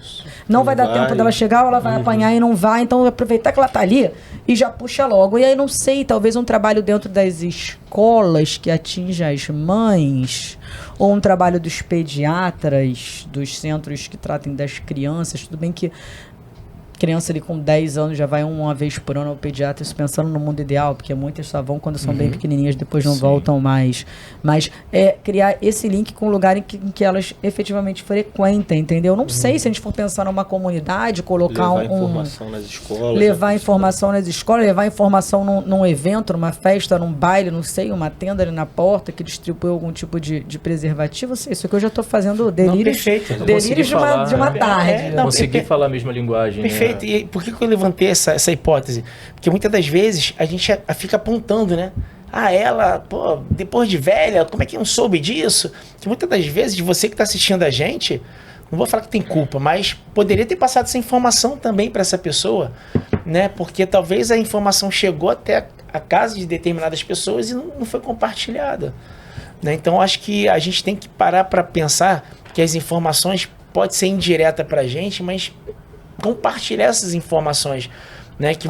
não vai dar tempo dela chegar, ou ela vai apanhar e não vai, então aproveitar que ela está ali e já puxa logo. E aí, não sei, talvez um trabalho dentro das escolas que atinja as mães, ou um trabalho dos pediatras, dos centros que tratem das crianças. Tudo bem que criança ali com 10 anos já vai uma vez por ano ao pediatra, isso pensando no mundo ideal, porque muitas só vão quando são bem pequenininhas, depois não voltam mais. Mas criar esse link com o lugar em que elas efetivamente frequentem, entendeu? Não sei se a gente for pensar numa comunidade, colocar levar informação nas escolas. Levar informação nas escolas, levar informação num evento, numa festa, num baile, não sei, uma tenda ali na porta que distribui algum tipo de preservativo. Isso que eu já estou fazendo delírios de uma tarde. Consegui falar a mesma linguagem. Perfeito. E por que eu levantei essa hipótese? Porque muitas das vezes a gente fica apontando, né? Ela, pô, depois de velha, como é que não soube disso? Que muitas das vezes, você que está assistindo a gente, não vou falar que tem culpa, mas poderia ter passado essa informação também para essa pessoa, né? Porque talvez a informação chegou até a casa de determinadas pessoas e não foi compartilhada, né? Então, acho que a gente tem que parar para pensar que as informações podem ser indiretas para a gente, mas compartilhar essas informações, né? Que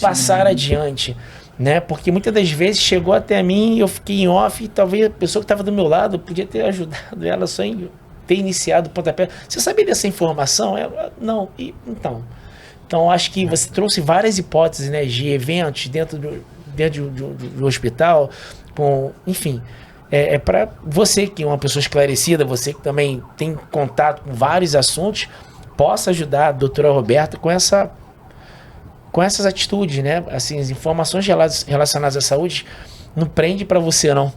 passar adiante, né? Porque muitas das vezes chegou até mim e eu fiquei em off e talvez a pessoa que estava do meu lado podia ter ajudado ela só em ter iniciado o pontapé. Você sabia dessa informação? Não. Então, acho que você trouxe várias hipóteses, né, de eventos dentro do hospital, enfim. Para você que é uma pessoa esclarecida, você que também tem contato com vários assuntos, possa ajudar a doutora Roberta com essas atitudes, né? Assim, as informações relacionadas à saúde não prende para você, não.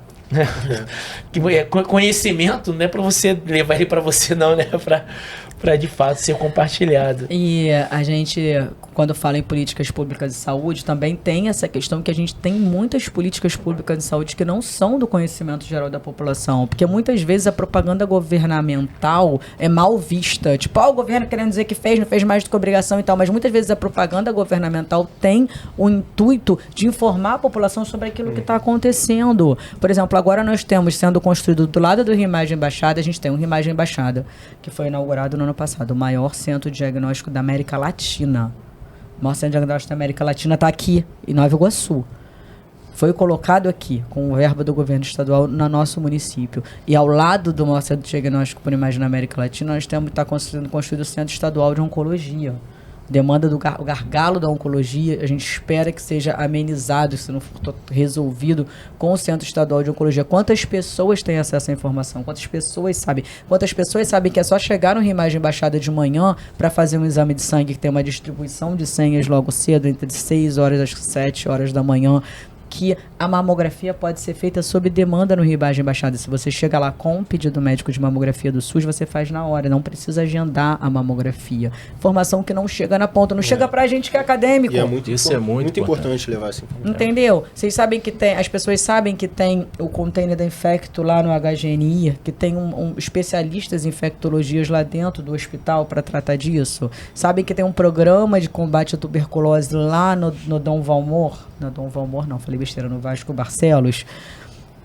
Conhecimento não é para você levar ele para você, não, né? Para de fato ser compartilhado. E a gente, quando fala em políticas públicas de saúde, também tem essa questão que a gente tem muitas políticas públicas de saúde que não são do conhecimento geral da população, porque muitas vezes a propaganda governamental é mal vista, tipo, o governo querendo dizer que não fez mais do que obrigação e tal, mas muitas vezes a propaganda governamental tem o intuito de informar a população sobre aquilo que está acontecendo. Por exemplo, agora nós temos sendo construído do lado do Rimagem Baixada, a gente tem um Rimagem Baixada, que foi inaugurado no ano passado, o maior centro de diagnóstico da América Latina. O maior centro de diagnóstico da América Latina está aqui, em Nova Iguaçu. Foi colocado aqui, com o verba do governo estadual, no nosso município. E ao lado do maior centro de diagnóstico por imagem na América Latina, nós temos que estar construído o Centro Estadual de Oncologia. Demanda do gargalo da oncologia, a gente espera que seja amenizado, se não for resolvido, com o Centro Estadual de Oncologia. Quantas pessoas têm acesso à informação? Quantas pessoas sabem? Quantas pessoas sabem que é só chegar no Rimagem Baixada de manhã para fazer um exame de sangue, que tem uma distribuição de senhas logo cedo, entre 6 horas às 7 horas da manhã, que a mamografia pode ser feita sob demanda no Rimagem Baixada. Se você chega lá com um pedido médico de mamografia do SUS, você faz na hora, não precisa agendar a mamografia. Informação que não chega na ponta, não chega pra gente que é acadêmico. E isso é muito importante levar essa informação. Entendeu? Vocês sabem que tem, as pessoas sabem que tem o container da Infecto lá no HGNI, que tem especialistas em infectologias lá dentro do hospital para tratar disso. Sabem que tem um programa de combate à tuberculose lá no Dom Valmor. Na Dom Valmor não, falei besteira, no Vasco Barcelos.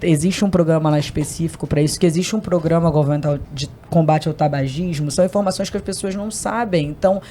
Existe um programa lá específico para isso, que existe um programa governamental de combate ao tabagismo. São informações que as pessoas não sabem. Então,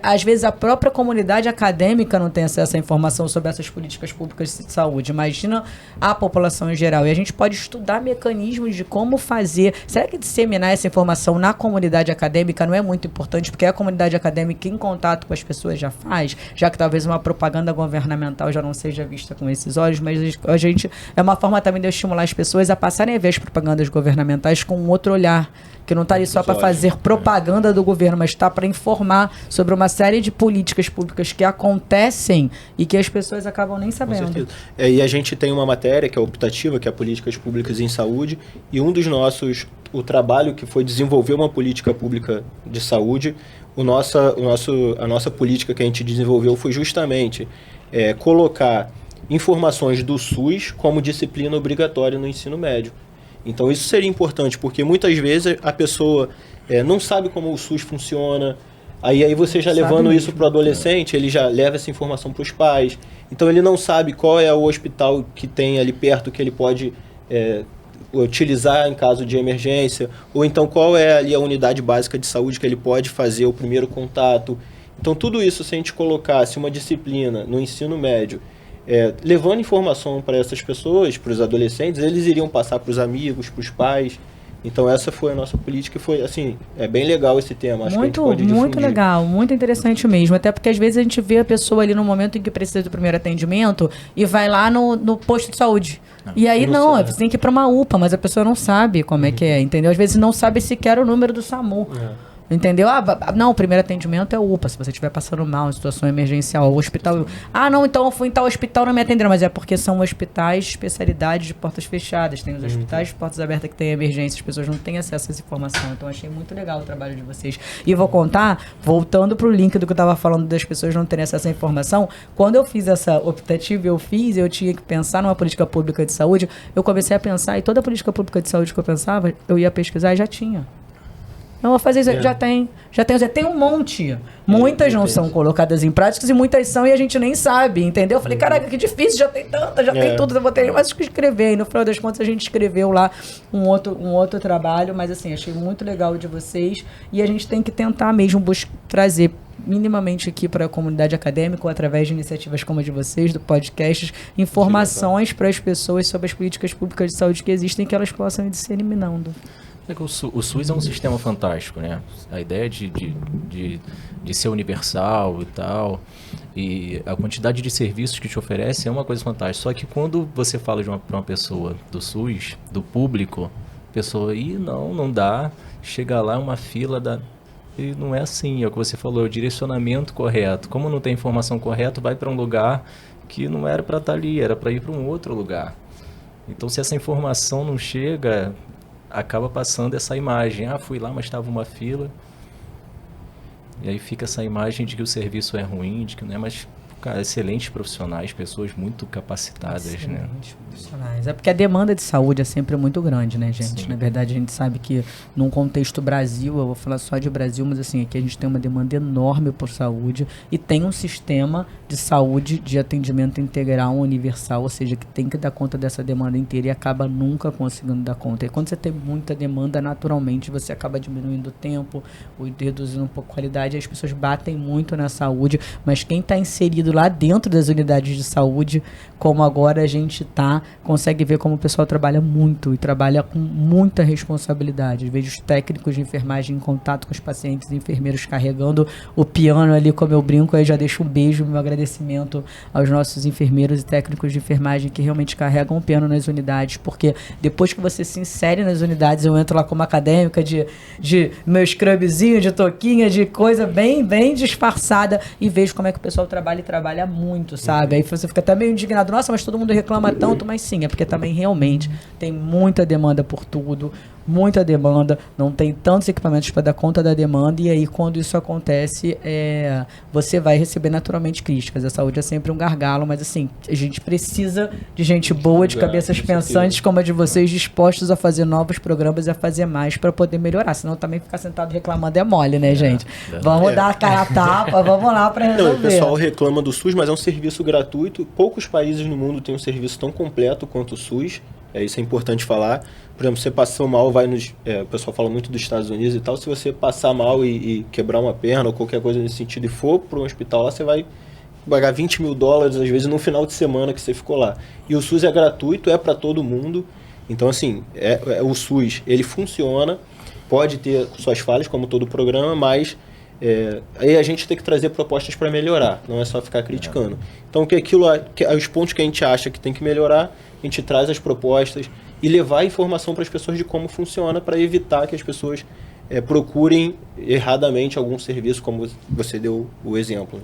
às vezes a própria comunidade acadêmica não tem acesso à informação sobre essas políticas públicas de saúde. Imagina a população em geral. E a gente pode estudar mecanismos de como fazer. Será que disseminar essa informação na comunidade acadêmica não é muito importante? Porque a comunidade acadêmica em contato com as pessoas já faz, já que talvez uma propaganda governamental já não seja vista com esses olhos, mas a gente é uma forma também de estimular as pessoas a passarem a ver as propagandas governamentais com um outro olhar, que não está ali só para fazer propaganda do governo, mas está para informar sobre uma série de políticas públicas que acontecem e que as pessoas acabam nem sabendo. Com certeza. E a gente tem uma matéria que é optativa, que é Políticas Públicas em Saúde, e um dos nossos, o trabalho que foi desenvolver uma política pública de saúde, a nossa política que a gente desenvolveu foi justamente colocar informações do SUS como disciplina obrigatória no ensino médio. Então isso seria importante, porque muitas vezes a pessoa não sabe como o SUS funciona, aí você já levando isso para o adolescente, ele já leva essa informação para os pais, então ele não sabe qual é o hospital que tem ali perto que ele pode utilizar em caso de emergência, ou então qual é ali a unidade básica de saúde que ele pode fazer o primeiro contato. Então tudo isso, se a gente colocasse uma disciplina no ensino médio, levando informação para essas pessoas, para os adolescentes, eles iriam passar para os amigos, para os pais. Então essa foi a nossa política e foi, assim, é bem legal esse tema. Acho que a gente pode muito difundir. legal, muito interessante mesmo. Até porque às vezes a gente vê a pessoa ali no momento em que precisa do primeiro atendimento e vai lá no posto de saúde. E aí não, você tem que ir para uma UPA, mas a pessoa não sabe como é que é, entendeu? Às vezes não sabe sequer o número do SAMU. Entendeu? Não, o primeiro atendimento é UPA, se você estiver passando mal, em situação emergencial, o hospital... não, então eu fui em tal hospital, não me atenderam, mas é porque são hospitais, especialidades de portas fechadas, tem os hospitais de portas abertas que tem emergência, as pessoas não têm acesso a essa informação, então achei muito legal o trabalho de vocês. E vou contar, voltando pro link do que eu estava falando das pessoas não terem acesso à informação, quando eu fiz essa optativa, eu tinha que pensar numa política pública de saúde, eu comecei a pensar, e toda a política pública de saúde que eu pensava, eu ia pesquisar e já tinha. Eu vou fazer isso, já tem um monte. Muitas não são colocadas em práticas e muitas são e a gente nem sabe, entendeu? Eu falei, caraca, que difícil, já tem tanta, já tem tudo, eu vou ter mais que escrever. E no final das contas a gente escreveu lá um outro trabalho, mas assim, achei muito legal de vocês e a gente tem que tentar mesmo trazer minimamente aqui para a comunidade acadêmica ou através de iniciativas como a de vocês, do podcast, informações para as pessoas sobre as políticas públicas de saúde que existem, que elas possam ir disseminando. O SUS é um sistema fantástico, né? A ideia de ser universal e tal, e a quantidade de serviços que te oferece é uma coisa fantástica. Só que quando você fala para uma pessoa do SUS, do público, a pessoa, não dá, chega lá, uma fila e não é assim, é o que você falou, é o direcionamento correto. Como não tem informação correta, vai para um lugar que não era para estar ali, era para ir para um outro lugar. Então, se essa informação não chega, acaba passando essa imagem. Fui lá, mas estava uma fila. E aí fica essa imagem de que o serviço é ruim, de que não é, mas, cara, excelentes profissionais, pessoas muito capacitadas, né? Profissionais. É porque a demanda de saúde é sempre muito grande, né, gente? Sim. Na verdade, a gente sabe que num contexto Brasil, eu vou falar só de Brasil, mas assim, aqui a gente tem uma demanda enorme por saúde e tem um sistema de saúde de atendimento integral universal, ou seja, que tem que dar conta dessa demanda inteira e acaba nunca conseguindo dar conta. E quando você tem muita demanda, naturalmente você acaba diminuindo o tempo, reduzindo um pouco a qualidade, as pessoas batem muito na saúde, mas quem está inserido lá dentro das unidades de saúde, como agora a gente consegue ver como o pessoal trabalha muito e trabalha com muita responsabilidade. Vejo os técnicos de enfermagem em contato com os pacientes e enfermeiros carregando o piano ali, como eu brinco, aí já deixo um beijo, meu agradecimento aos nossos enfermeiros e técnicos de enfermagem que realmente carregam o piano nas unidades, porque depois que você se insere nas unidades, eu entro lá como acadêmica de meu scrubzinho, de touquinha, de coisa bem disfarçada e vejo como é que o pessoal trabalha e trabalha muito, sabe? Aí você fica até meio indignado, nossa, mas todo mundo reclama tanto, mas sim, é porque também realmente tem muita demanda por tudo, muita demanda, não tem tantos equipamentos para dar conta da demanda e aí quando isso acontece, você vai receber naturalmente críticas. A saúde é sempre um gargalo, mas assim, a gente precisa de gente boa, de cabeças pensantes como a de vocês, dispostos a fazer novos programas e a fazer mais para poder melhorar, senão também ficar sentado reclamando é mole, né, gente? Vamos dar a cara a tapa, vamos lá para resolver. O pessoal reclama do SUS, mas é um serviço gratuito, poucos países no mundo têm um serviço tão completo quanto o SUS. Isso é importante falar. Por exemplo, você passou mal, o pessoal fala muito dos Estados Unidos e tal, se você passar mal e quebrar uma perna ou qualquer coisa nesse sentido e for para um hospital lá, você vai pagar $20 mil, às vezes, no final de semana que você ficou lá. E o SUS é gratuito, é para todo mundo. Então, assim, o SUS, ele funciona, pode ter suas falhas, como todo programa, mas aí a gente tem que trazer propostas para melhorar, não é só ficar criticando. Então, os pontos que a gente acha que tem que melhorar, a gente traz as propostas e levar a informação para as pessoas de como funciona para evitar que as pessoas procurem erradamente algum serviço, como você deu o exemplo.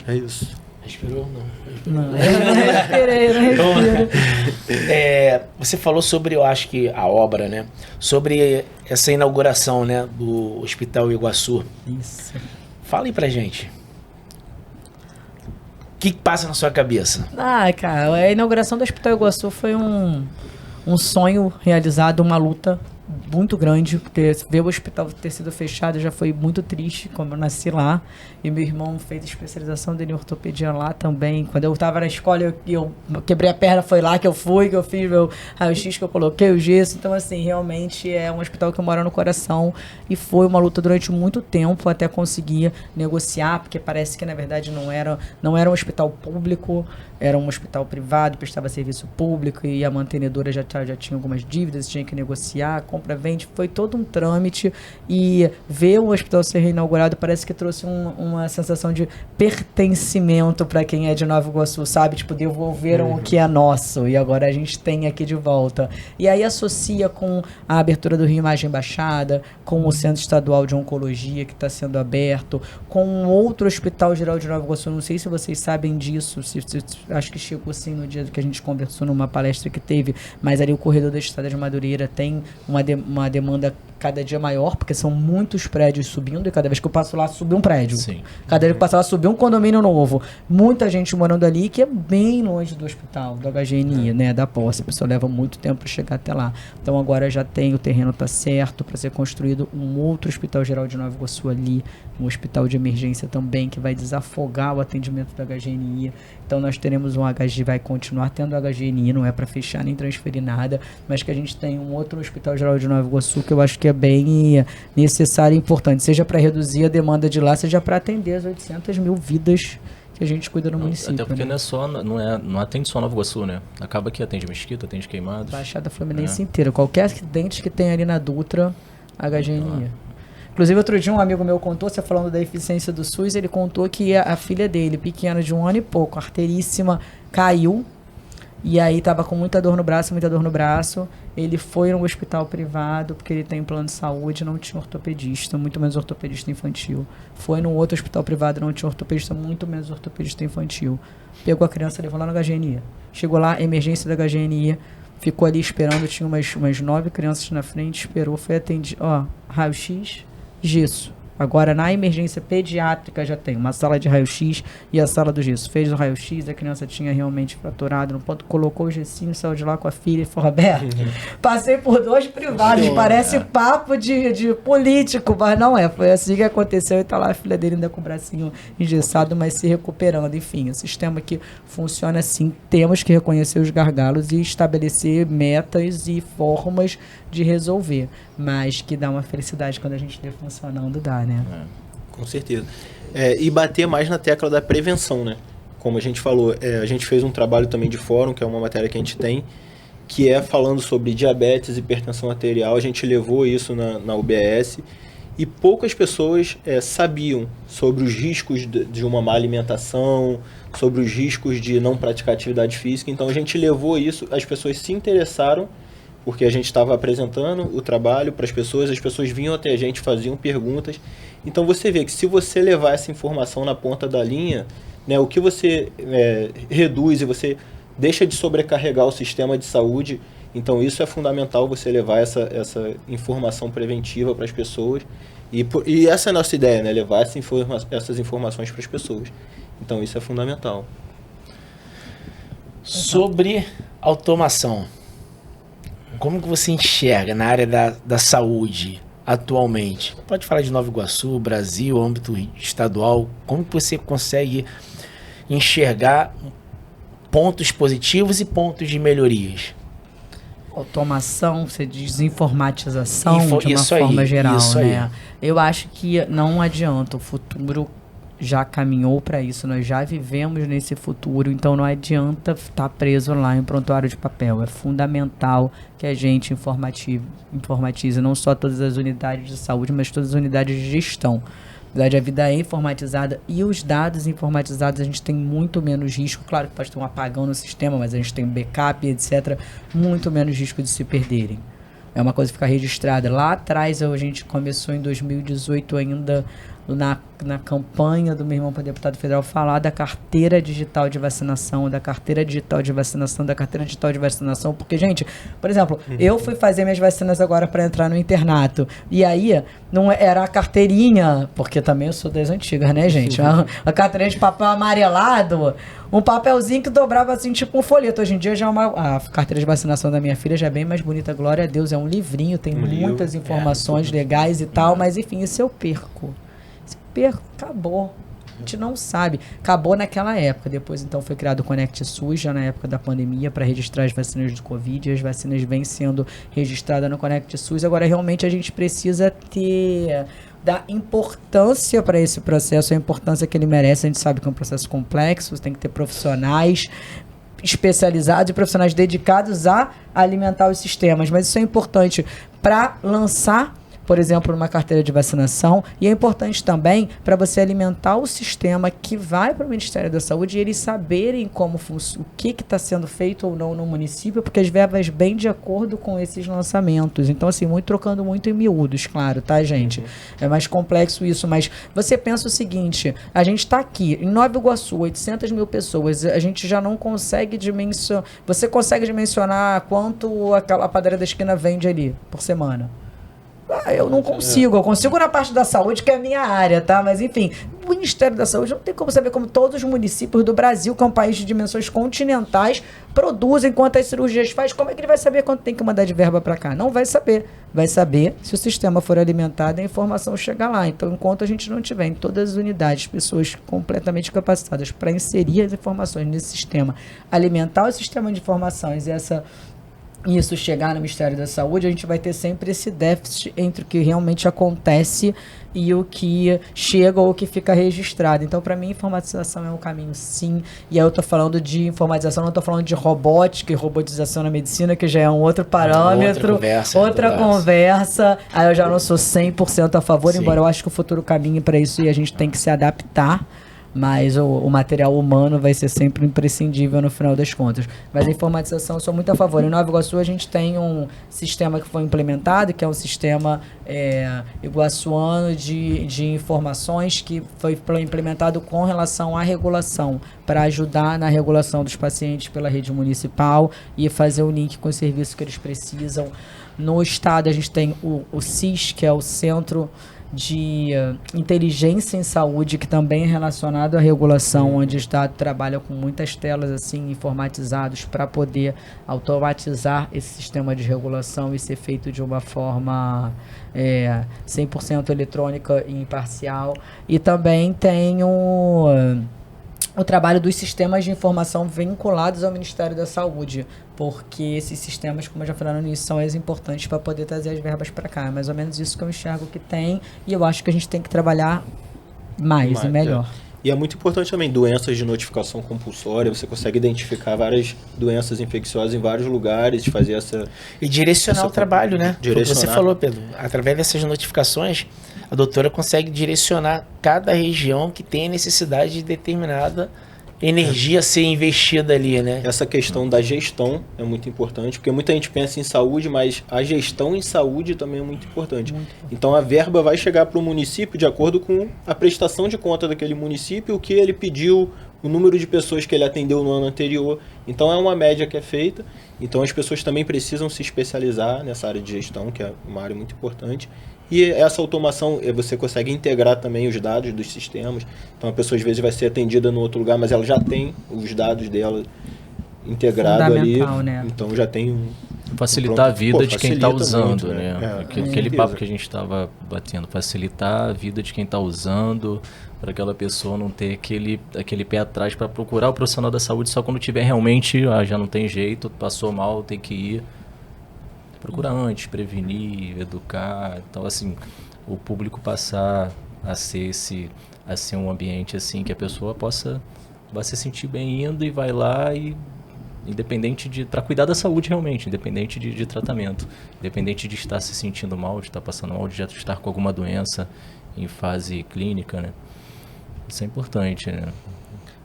É isso. Respirou? Não respirei. Você falou sobre, eu acho que a obra, né? Sobre essa inauguração, né, do Hospital Iguaçu. Isso. Fala aí pra gente. O que passa na sua cabeça? Cara, a inauguração do Hospital Iguaçu foi um sonho realizado, uma luta muito grande, porque ver o hospital ter sido fechado já foi muito triste, como eu nasci lá, e meu irmão fez especialização dele em ortopedia lá também. Quando eu estava na escola, eu quebrei a perna, foi lá que eu fui, que eu fiz meu raio-x, que eu coloquei o gesso. Então, assim, realmente é um hospital que mora no coração, e foi uma luta durante muito tempo até conseguir negociar, porque parece que, na verdade, não era um hospital público, era um hospital privado, prestava serviço público, e a mantenedora já tinha algumas dívidas, tinha que negociar, compra-vende, foi todo um trâmite, e ver o hospital ser reinaugurado parece que trouxe uma sensação de pertencimento para quem é de Nova Iguaçu, sabe? Tipo, devolveram o que é nosso, e agora a gente tem aqui de volta. E aí associa com a abertura do Rio Imagem Baixada, com o Centro Estadual de Oncologia que está sendo aberto, com um outro Hospital Geral de Nova Iguaçu, não sei se vocês sabem disso, acho que chegou assim no dia que a gente conversou numa palestra que teve, mas ali o corredor da Estrada de Madureira tem uma demanda cada dia maior, porque são muitos prédios subindo, e cada vez que eu passo lá, subiu um prédio. Sim. Cada vez que eu passo lá, subiu um condomínio novo. Muita gente morando ali, que é bem longe do hospital, do HGNI, né, da posse. A pessoa leva muito tempo para chegar até lá. Então agora já tem, o terreno está certo para ser construído um outro Hospital Geral de Nova Iguaçu ali, um hospital de emergência também, que vai desafogar o atendimento do HGNI. Então nós teremos um HG, vai continuar tendo HGNI, não é para fechar nem transferir nada, mas que a gente tem um outro Hospital Geral de Nova Iguaçu que eu acho que é bem necessário e importante, seja para reduzir a demanda de lá, seja para atender as 800 mil vidas que a gente cuida no município. Até porque né? não atende só Nova Iguaçu, né? Acaba que atende Mesquita, atende Queimados. Baixada Fluminense inteira. Qualquer acidente que tem ali na Dutra, HGNI. Inclusive, outro dia um amigo meu contou, você falando da eficiência do SUS, ele contou que a filha dele, pequena de 1 ano e pouco, arteríssima, caiu, e aí tava com muita dor no braço, ele foi no hospital privado, porque ele tem plano de saúde, não tinha ortopedista, muito menos ortopedista infantil. Foi num outro hospital privado, não tinha ortopedista, muito menos ortopedista infantil. Pegou a criança, levou lá no HGNI. Chegou lá, emergência da HGNI, ficou ali esperando, tinha umas 9 crianças na frente, esperou, foi atendido, raio-x, gesso. Agora, na emergência pediátrica, já tem uma sala de raio-x e a sala do gesso. Fez o raio-x, a criança tinha realmente fraturado no ponto, colocou o gessinho, saiu de lá com a filha e falou: Roberto, passei por 2 privados, parece papo de político, mas não é. Foi assim que aconteceu, e tá lá a filha dele ainda com o bracinho engessado, mas se recuperando. Enfim, o sistema que funciona assim, temos que reconhecer os gargalos e estabelecer metas e formas de resolver, mas que dá uma felicidade quando a gente vê funcionando, dá, né? Com certeza. E bater mais na tecla da prevenção, né? Como a gente falou, a gente fez um trabalho também de fórum, que é uma matéria que a gente tem, que é falando sobre diabetes, hipertensão arterial. A gente levou isso na UBS, e poucas pessoas sabiam sobre os riscos de uma má alimentação, sobre os riscos de não praticar atividade física. Então a gente levou isso, as pessoas se interessaram, porque a gente estava apresentando o trabalho para as pessoas vinham até a gente, faziam perguntas. Então você vê que se você levar essa informação na ponta da linha, né, o que você reduz e você deixa de sobrecarregar o sistema de saúde. Então isso é fundamental, você levar essa informação preventiva para as pessoas. E essa é a nossa ideia, né, levar essas informações para as pessoas. Então isso é fundamental. Sobre automação, como que você enxerga na área da saúde atualmente? Pode falar de Nova Iguaçu, Brasil, âmbito estadual. Como que você consegue enxergar pontos positivos e pontos de melhorias? Automação, você diz informatização de uma forma geral, né? Eu acho que não adianta, o futuro já caminhou para isso, nós já vivemos nesse futuro, então não adianta estar preso lá em prontuário de papel. É fundamental que a gente informatize não só todas as unidades de saúde, mas todas as unidades de gestão. Na verdade, a vida é informatizada, e os dados informatizados a gente tem muito menos risco. Claro que pode ter um apagão no sistema, mas a gente tem backup, etc. Muito menos risco de se perderem. É uma coisa que fica registrada. Lá atrás, a gente começou em 2018 ainda, na campanha do meu irmão para deputado federal, falar da carteira digital de vacinação, porque, gente, por exemplo, eu fui fazer minhas vacinas agora para entrar no internato, e aí não era a carteirinha, porque também eu sou das antigas, né, gente? A carteirinha de papel amarelado, um papelzinho que dobrava assim, tipo um folheto. Hoje em dia já a carteira de vacinação da minha filha já é bem mais bonita, glória a Deus, é um livrinho, tem muitas informações legais e tal, mas enfim, isso eu perco. Acabou. A gente não sabe. Acabou naquela época. Depois, então, foi criado o Conect SUS, já na época da pandemia, para registrar as vacinas do Covid. As vacinas vêm sendo registradas no Conect SUS. Agora, realmente, a gente precisa dar importância para esse processo, a importância que ele merece. A gente sabe que é um processo complexo, tem que ter profissionais especializados e profissionais dedicados a alimentar os sistemas. Mas isso é importante para lançar, por exemplo, uma carteira de vacinação, e é importante também para você alimentar o sistema que vai para o Ministério da Saúde e eles saberem como o que está sendo feito ou não no município, porque as verbas vêm de acordo com esses lançamentos. Então, assim, trocando muito em miúdos, claro, tá, gente? É mais complexo isso, mas você pensa o seguinte, a gente está aqui, em Nova Iguaçu, 800 mil pessoas, a gente já não consegue dimensionar, você consegue dimensionar quanto aquela padaria da esquina vende ali por semana? Eu não consigo, eu consigo na parte da saúde, que é a minha área, tá? Mas enfim, o Ministério da Saúde não tem como saber como todos os municípios do Brasil, que é um país de dimensões continentais, produzem, quantas cirurgias faz. Como é que ele vai saber quanto tem que mandar de verba para cá? Não vai saber. Vai saber se o sistema for alimentado e a informação chegar lá. Então, enquanto a gente não tiver em todas as unidades pessoas completamente capacitadas para inserir as informações nesse sistema, alimentar o sistema de informações e isso chegar no Ministério da Saúde, a gente vai ter sempre esse déficit entre o que realmente acontece e o que chega ou o que fica registrado. Então, para mim, informatização é um caminho, sim. E aí eu estou falando de informatização, não estou falando de robótica e robotização na medicina, que já é um outro parâmetro, outra conversa. Aí eu já não sou 100% a favor, sim, embora eu acho que o futuro caminhe para isso e a gente tem que se adaptar. Mas o material humano vai ser sempre imprescindível no final das contas. Mas a informatização eu sou muito a favor. Em Nova Iguaçu a gente tem um sistema que foi implementado, que é um sistema iguaçuano de informações que foi implementado com relação à regulação, para ajudar na regulação dos pacientes pela rede municipal e fazer o link com os serviços que eles precisam. No estado a gente tem o CIS, que é o Centro de Inteligência em Saúde, que também é relacionado à regulação, onde o Estado trabalha com muitas telas assim informatizadas para poder automatizar esse sistema de regulação e ser feito de uma forma 100% eletrônica e imparcial. E também tem o trabalho dos sistemas de informação vinculados ao Ministério da Saúde, porque esses sistemas, como eu já falei no início, são as importantes para poder trazer as verbas para cá. É mais ou menos isso que eu enxergo que tem, e eu acho que a gente tem que trabalhar mais e melhor. E é muito importante também doenças de notificação compulsória. Você consegue identificar várias doenças infecciosas em vários lugares, fazer e direcionar o trabalho, né? Você falou, Pedro, através dessas notificações, a doutora consegue direcionar cada região que tem a necessidade de determinada energia a ser investida ali, né? Essa questão da gestão é muito importante, porque muita gente pensa em saúde, mas a gestão em saúde também é muito importante. Então a verba vai chegar para o município de acordo com a prestação de conta daquele município, o que ele pediu, o número de pessoas que ele atendeu no ano anterior. Então é uma média que é feita. Então as pessoas também precisam se especializar nessa área de gestão, que é uma área muito importante. E essa automação, você consegue integrar também os dados dos sistemas. Então a pessoa às vezes vai ser atendida no outro lugar, mas ela já tem os dados dela integrados ali. Né? Então já tem facilitar a vida de quem está usando, muito, né? Aquele papo que a gente estava batendo, facilitar a vida de quem está usando, para aquela pessoa não ter aquele pé atrás para procurar o profissional da saúde só quando tiver realmente, já não tem jeito, passou mal, tem que ir. Procura antes, prevenir, educar. Então, assim, o público passar a ser um ambiente assim que a pessoa vai se sentir bem indo e vai lá e independente para cuidar da saúde realmente, independente de tratamento, independente de estar se sentindo mal, de estar passando mal, de já estar com alguma doença em fase clínica, né? Isso é importante, né?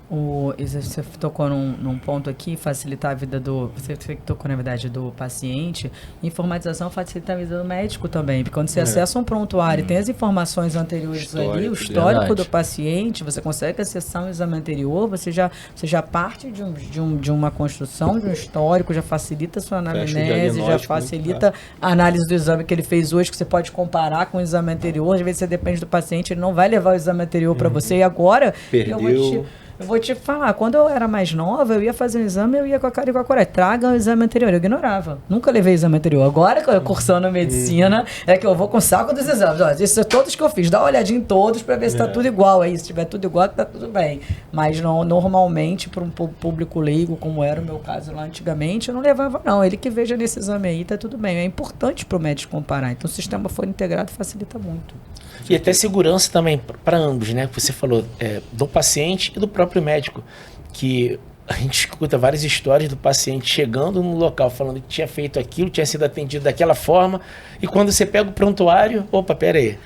Você tocou num ponto aqui, facilitar a vida você tocou na verdade do paciente. Informatização facilita a vida do médico também, porque quando você acessa um prontuário e tem as informações anteriores ali, o histórico do paciente, você consegue acessar um exame anterior, você já parte de uma construção, de um histórico, já facilita a sua anamnese, já facilita a análise do exame que ele fez hoje, que você pode comparar com o exame anterior. Às vezes você depende do paciente, ele não vai levar o exame anterior para você, e agora eu vou te falar, quando eu era mais nova, eu ia fazer um exame, eu ia com a cara e com a coragem. Traga o exame anterior. Eu ignorava. Nunca levei o exame anterior. Agora que eu cursando medicina, é que eu vou com o saco dos exames. Ó, esses são todos que eu fiz. Dá uma olhadinha em todos pra ver se tá tudo igual aí. Se tiver tudo igual, tá tudo bem. Mas não, normalmente, para um público leigo, como era o meu caso lá antigamente, eu não levava, não. Ele que veja nesse exame aí, tá tudo bem. É importante pro médico comparar. Então, se o sistema for integrado, facilita muito. E até segurança também para ambos, né? Você falou do paciente e do próprio médico, que a gente escuta várias histórias do paciente chegando no local falando que tinha feito aquilo, tinha sido atendido daquela forma, e quando você pega o prontuário, opa, pera aí,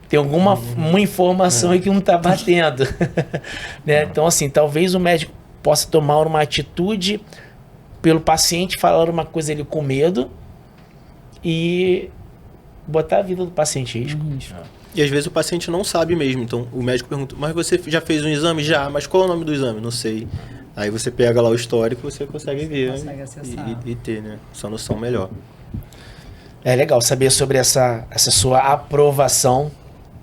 tem uma informação aí que não está batendo. Né? Então, assim, talvez o médico possa tomar uma atitude pelo paciente falar uma coisa ali com medo e botar a vida do paciente em risco. E às vezes o paciente não sabe mesmo, então o médico pergunta, mas você já fez um exame? Já, mas qual é o nome do exame? Não sei. Aí você pega lá o histórico e você consegue ver e ter, né, essa noção melhor. É legal saber sobre essa sua aprovação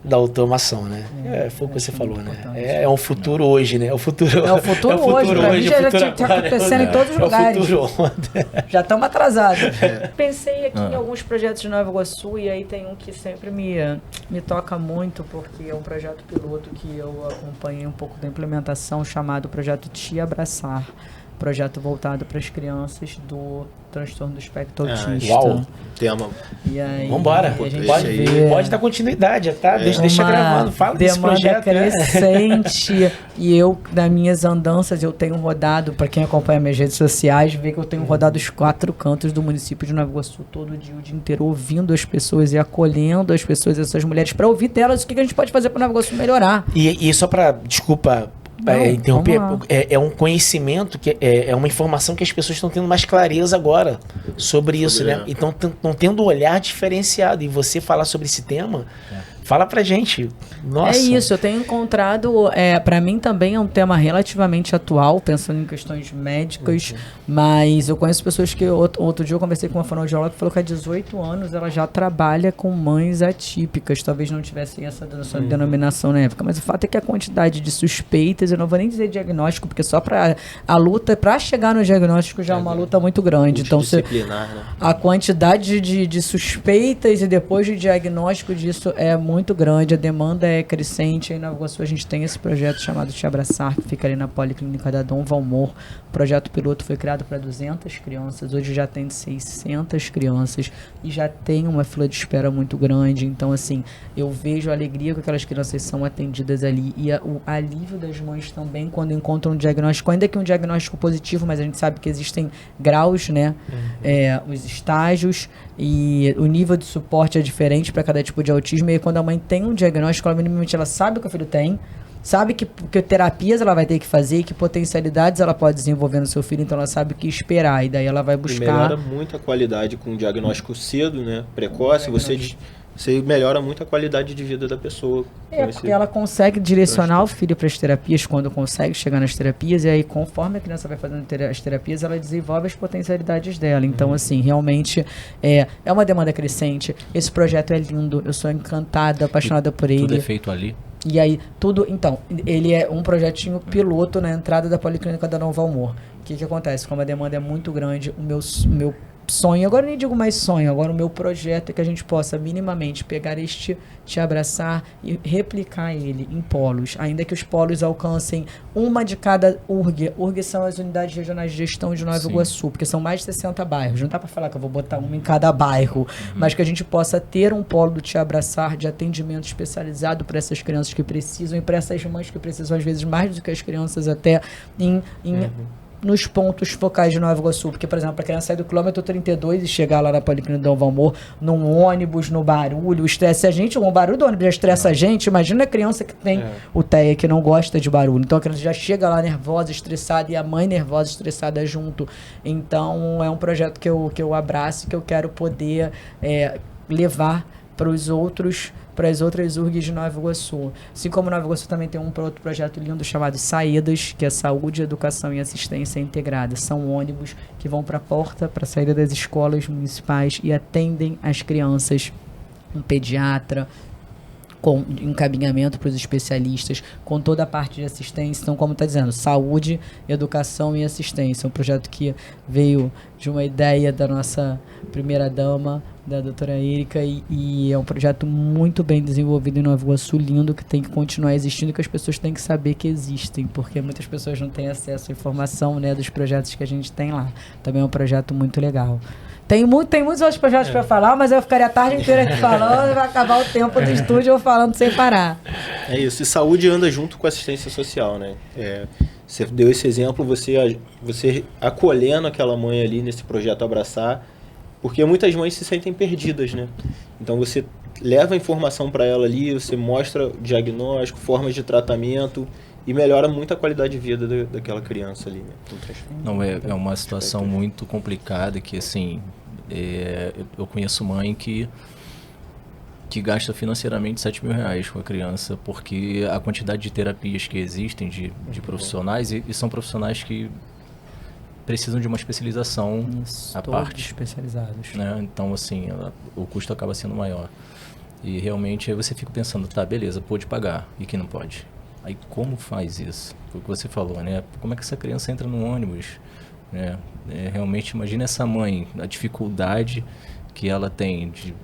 da automação, né? Foi o que você falou, né? É um futuro hoje, né? É o futuro hoje. Pra mim já está acontecendo em todos os lugares. Já estamos atrasados. Pensei aqui em alguns projetos de Nova Iguaçu, e aí tem um que sempre me toca muito, porque é um projeto piloto que eu acompanhei um pouco da implementação, chamado Projeto Te Abraçar. Projeto voltado para as crianças do transtorno do espectro autista. Uau! Tema. E aí, vambora. Pode dar continuidade, tá? Deixa gravando. Fala desse projeto. Crescente. E eu, nas minhas andanças, eu tenho rodado, para quem acompanha minhas redes sociais, vê que eu tenho rodado os 4 cantos do município de Nova Iguaçu todo dia, o dia inteiro, ouvindo as pessoas e acolhendo as pessoas, essas mulheres, para ouvir delas o que a gente pode fazer para Nova Iguaçu melhorar. E só para, desculpa, interromper, é um conhecimento, que é uma informação que as pessoas estão tendo mais clareza agora sobre isso, né? Então estão tendo um olhar diferenciado, e você falar sobre esse tema, fala pra gente. Nossa. É isso, eu tenho encontrado, pra mim também é um tema relativamente atual, pensando em questões médicas, mas eu conheço pessoas que, outro dia eu conversei com uma fonoaudióloga que falou que há 18 anos ela já trabalha com mães atípicas, talvez não tivessem essa denominação na época, mas o fato é que a quantidade de suspeitas, eu não vou nem dizer diagnóstico, porque só a luta para chegar no diagnóstico já é uma luta muito grande, então a quantidade de suspeitas e depois de diagnóstico disso é muito grande, a demanda é crescente. Aí na Nova Iguaçu a gente tem esse projeto chamado Te Abraçar, que fica ali na Policlínica da Dom Valmor. O projeto piloto foi criado para 200 crianças, hoje já tem 600 crianças e já tem uma fila de espera muito grande. Então, assim, eu vejo a alegria com aquelas crianças são atendidas ali, e o alívio das mães também quando encontram um diagnóstico, ainda que um diagnóstico positivo, mas a gente sabe que existem graus, né? Os estágios, e o nível de suporte é diferente para cada tipo de autismo. E aí, quando a mãe tem um diagnóstico, ela minimamente sabe o que o filho tem, sabe que terapias ela vai ter que fazer, que potencialidades ela pode desenvolver no seu filho, então ela sabe o que esperar, e daí ela vai buscar. E melhora muito a qualidade com um diagnóstico cedo, né? Precoce, você melhora muito a qualidade de vida da pessoa. Porque ela consegue direcionar o filho para as terapias quando consegue chegar nas terapias, e aí conforme a criança vai fazendo as terapias, ela desenvolve as potencialidades dela. Então, assim, realmente é uma demanda crescente. Esse projeto é lindo, eu sou encantada, apaixonada por ele. Tudo é feito ali? E aí, então, ele é um projetinho piloto na entrada da Policlínica da Dom Valmor. O que acontece? Como a demanda é muito grande, o meu sonho, agora eu nem digo mais sonho, agora o meu projeto é que a gente possa minimamente pegar Te Abraçar e replicar ele em polos, ainda que os polos alcancem uma de cada URG. URG são as unidades regionais de gestão de Nova Iguaçu, porque são mais de 60 bairros, não dá para falar que eu vou botar uma em cada bairro, mas que a gente possa ter um polo do Te Abraçar de atendimento especializado para essas crianças que precisam, e para essas mães que precisam às vezes mais do que as crianças, até em nos pontos focais de Nova Iguaçu, porque, por exemplo, a criança sair do quilômetro 32 e chegar lá na Policlínica Dom Valmor, num ônibus, no barulho, estressa a gente, o barulho do ônibus já estressa a gente, imagina a criança que tem o TEA, que não gosta de barulho, então a criança já chega lá nervosa, estressada, e a mãe nervosa, estressada junto, então é um projeto que eu abraço, que eu quero poder levar para as outras URGs de Nova Iguaçu. Assim como Nova Iguaçu também tem um outro projeto lindo chamado Saídas, que é Saúde, Educação e Assistência Integrada. São ônibus que vão para a porta, para a saída das escolas municipais e atendem as crianças. Um pediatra, com encaminhamento para os especialistas, com toda a parte de assistência. Então, como está dizendo, saúde, educação e assistência. Um projeto que veio de uma ideia da nossa primeira-dama, da doutora Érica, e é um projeto muito bem desenvolvido em Nova Iguaçu, lindo, que tem que continuar existindo, que as pessoas têm que saber que existem, porque muitas pessoas não têm acesso à informação, né, dos projetos que a gente tem lá. Também é um projeto muito legal. Tem muitos outros projetos para falar, mas eu ficaria a tarde inteira aqui falando e vai acabar o tempo do estúdio eu falando sem parar. É isso, e saúde anda junto com assistência social, né? Você deu esse exemplo, você acolhendo aquela mãe ali nesse projeto Abraçar, porque muitas mães se sentem perdidas, né? Então você leva a informação para ela ali, você mostra diagnóstico, formas de tratamento e melhora muito a qualidade de vida daquela criança ali, né? Não, é uma situação muito complicada que, assim, eu conheço mãe que gasta financeiramente R$7.000 com a criança, porque a quantidade de terapias que existem de profissionais, e são profissionais que precisam de uma especialização à parte. Especializados. Né? Então, assim, o custo acaba sendo maior. E realmente aí você fica pensando, tá, beleza, pode pagar, e que não pode? Aí como faz isso? Foi o que você falou, né? Como é que essa criança entra no ônibus? Né? Realmente, imagina essa mãe, a dificuldade que ela tem de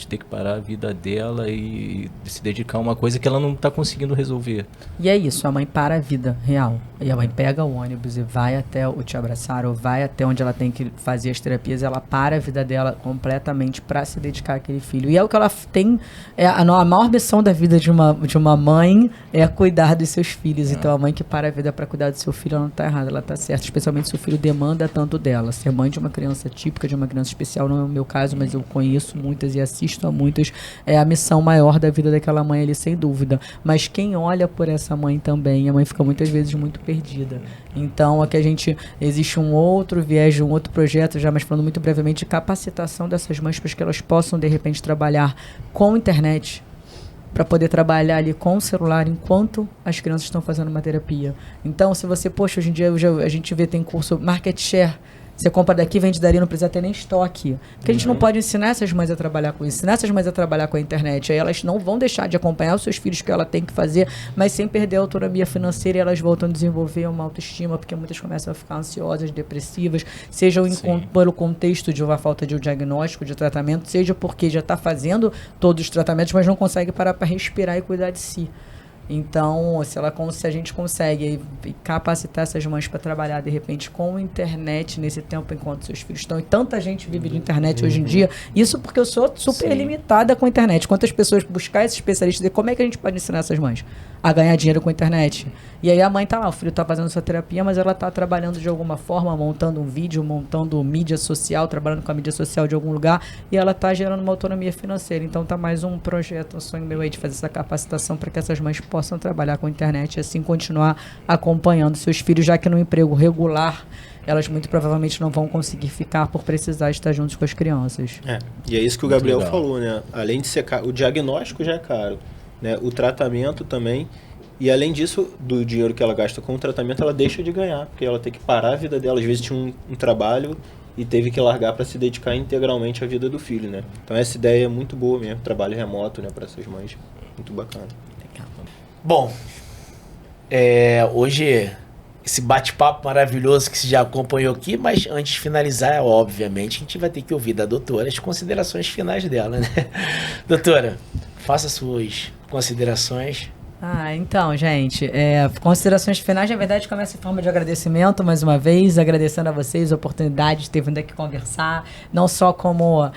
ter que parar a vida dela e se dedicar a uma coisa que ela não está conseguindo resolver. E é isso, a mãe para a vida real. E a mãe pega o ônibus e vai até o Te Abraçar, ou vai até onde ela tem que fazer as terapias, ela para a vida dela completamente para se dedicar àquele filho. E é o que ela tem, a maior missão da vida de uma mãe é cuidar dos seus filhos. Então a mãe que para a vida para cuidar do seu filho, ela não está errada, ela está certa, especialmente se o filho demanda tanto dela. Ser mãe de uma criança típica, de uma criança especial, não é o meu caso, mas eu conheço muitas e assisto a muitas, é a missão maior da vida daquela mãe ali, sem dúvida. Mas quem olha por essa mãe também, a mãe fica muitas vezes muito perdida. Então, aqui existe um outro viés, um outro projeto, já mas falando muito brevemente, de capacitação dessas mães para que elas possam, de repente, trabalhar com internet, para poder trabalhar ali com o celular enquanto as crianças estão fazendo uma terapia. Então, se você, poxa, hoje em dia a gente vê, tem curso Market Share, você compra daqui, vende dali, não precisa ter nem estoque. Porque a gente não pode ensinar essas mães a trabalhar com isso, ensinar essas mães a trabalhar com a internet. Aí elas não vão deixar de acompanhar os seus filhos, que ela tem que fazer, mas sem perder a autonomia financeira, e elas voltam a desenvolver uma autoestima, porque muitas começam a ficar ansiosas, depressivas, seja pelo contexto de uma falta de um diagnóstico, de tratamento, seja porque já está fazendo todos os tratamentos, mas não consegue parar para respirar e cuidar de si. Então, se a gente consegue capacitar essas mães para trabalhar, de repente, com a internet nesse tempo enquanto seus filhos estão, e tanta gente vive de internet hoje em dia, isso porque eu sou super limitada com a internet. Quantas pessoas buscar esses especialistas, como é que a gente pode ensinar essas mães a ganhar dinheiro com a internet? E aí a mãe tá lá, o filho tá fazendo sua terapia, mas ela tá trabalhando de alguma forma, montando um vídeo, montando mídia social, trabalhando com a mídia social de algum lugar, e ela tá gerando uma autonomia financeira. Então tá mais um projeto, um sonho meu aí de fazer essa capacitação para que essas mães possam trabalhar com a internet e assim continuar acompanhando seus filhos, já que no emprego regular elas muito provavelmente não vão conseguir ficar por precisar estar juntos com as crianças. E é isso que o Gabriel falou, né? Além de ser caro, o diagnóstico já é caro, né? O tratamento também. E além disso, do dinheiro que ela gasta com o tratamento, ela deixa de ganhar, porque ela tem que parar a vida dela. Às vezes tinha um trabalho e teve que largar para se dedicar integralmente à vida do filho, né? Então essa ideia é muito boa mesmo, trabalho remoto, né, para essas mães. Muito bacana. Bom, hoje esse bate-papo maravilhoso que você já acompanhou aqui, mas antes de finalizar, obviamente, a gente vai ter que ouvir da doutora as considerações finais dela, né? Doutora, faça suas considerações. Então, gente, considerações finais, na verdade, começa em forma de agradecimento, mais uma vez, agradecendo a vocês a oportunidade de ter vindo aqui conversar, não só como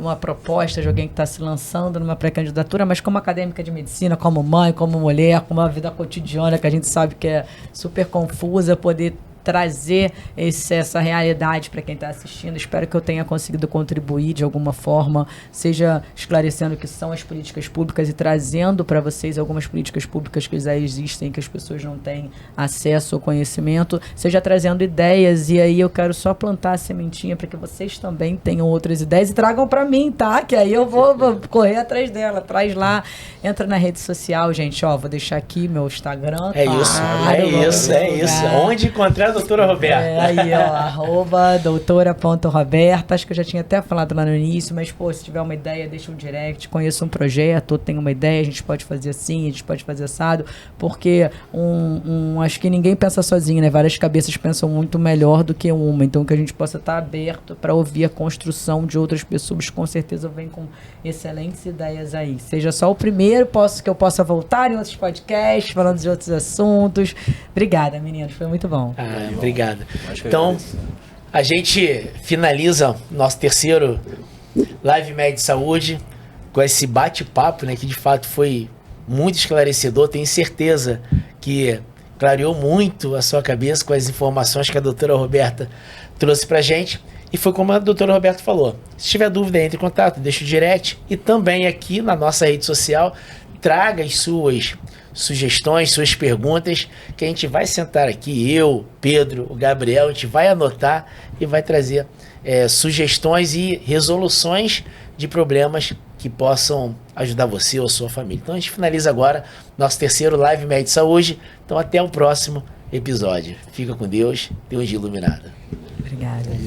uma proposta de alguém que está se lançando numa pré-candidatura, mas como acadêmica de medicina, como mãe, como mulher, com uma vida cotidiana que a gente sabe que é super confusa, poder trazer essa realidade para quem está assistindo. Espero que eu tenha conseguido contribuir de alguma forma, seja esclarecendo o que são as políticas públicas e trazendo para vocês algumas políticas públicas que já existem, que as pessoas não têm acesso ao conhecimento, seja trazendo ideias, e aí eu quero só plantar a sementinha para que vocês também tenham outras ideias e tragam para mim, tá? Que aí eu vou correr atrás dela. Traz lá, entra na rede social, gente, ó, vou deixar aqui meu Instagram. É isso. Onde encontrar a doutora Roberta? Aí, ó, @doutora.roberta. Acho que eu já tinha até falado lá no início, mas, pô, se tiver uma ideia, deixa um direct, conheço um projeto, tenho uma ideia, a gente pode fazer assim, a gente pode fazer assado, porque acho que ninguém pensa sozinho, né? Várias cabeças pensam muito melhor do que uma, então que a gente possa estar aberto para ouvir a construção de outras pessoas, com certeza vem com excelentes ideias aí. Seja só o primeiro, que eu possa voltar em outros podcasts, falando de outros assuntos. Obrigada, meninos, foi muito bom. Obrigado. Então, a gente finaliza nosso terceiro Live Med Saúde com esse bate-papo, né, que de fato foi muito esclarecedor. Tenho certeza que clareou muito a sua cabeça com as informações que a doutora Roberta trouxe pra gente. E foi como a doutora Roberta falou. Se tiver dúvida, entre em contato, deixa o direct. E também aqui na nossa rede social, traga as suas sugestões, suas perguntas, que a gente vai sentar aqui, eu, Pedro, o Gabriel, a gente vai anotar e vai trazer sugestões e resoluções de problemas que possam ajudar você ou a sua família. Então a gente finaliza agora nosso terceiro Live Med Saúde. Então até o próximo episódio. Fica com Deus. Deus de iluminado. Obrigada.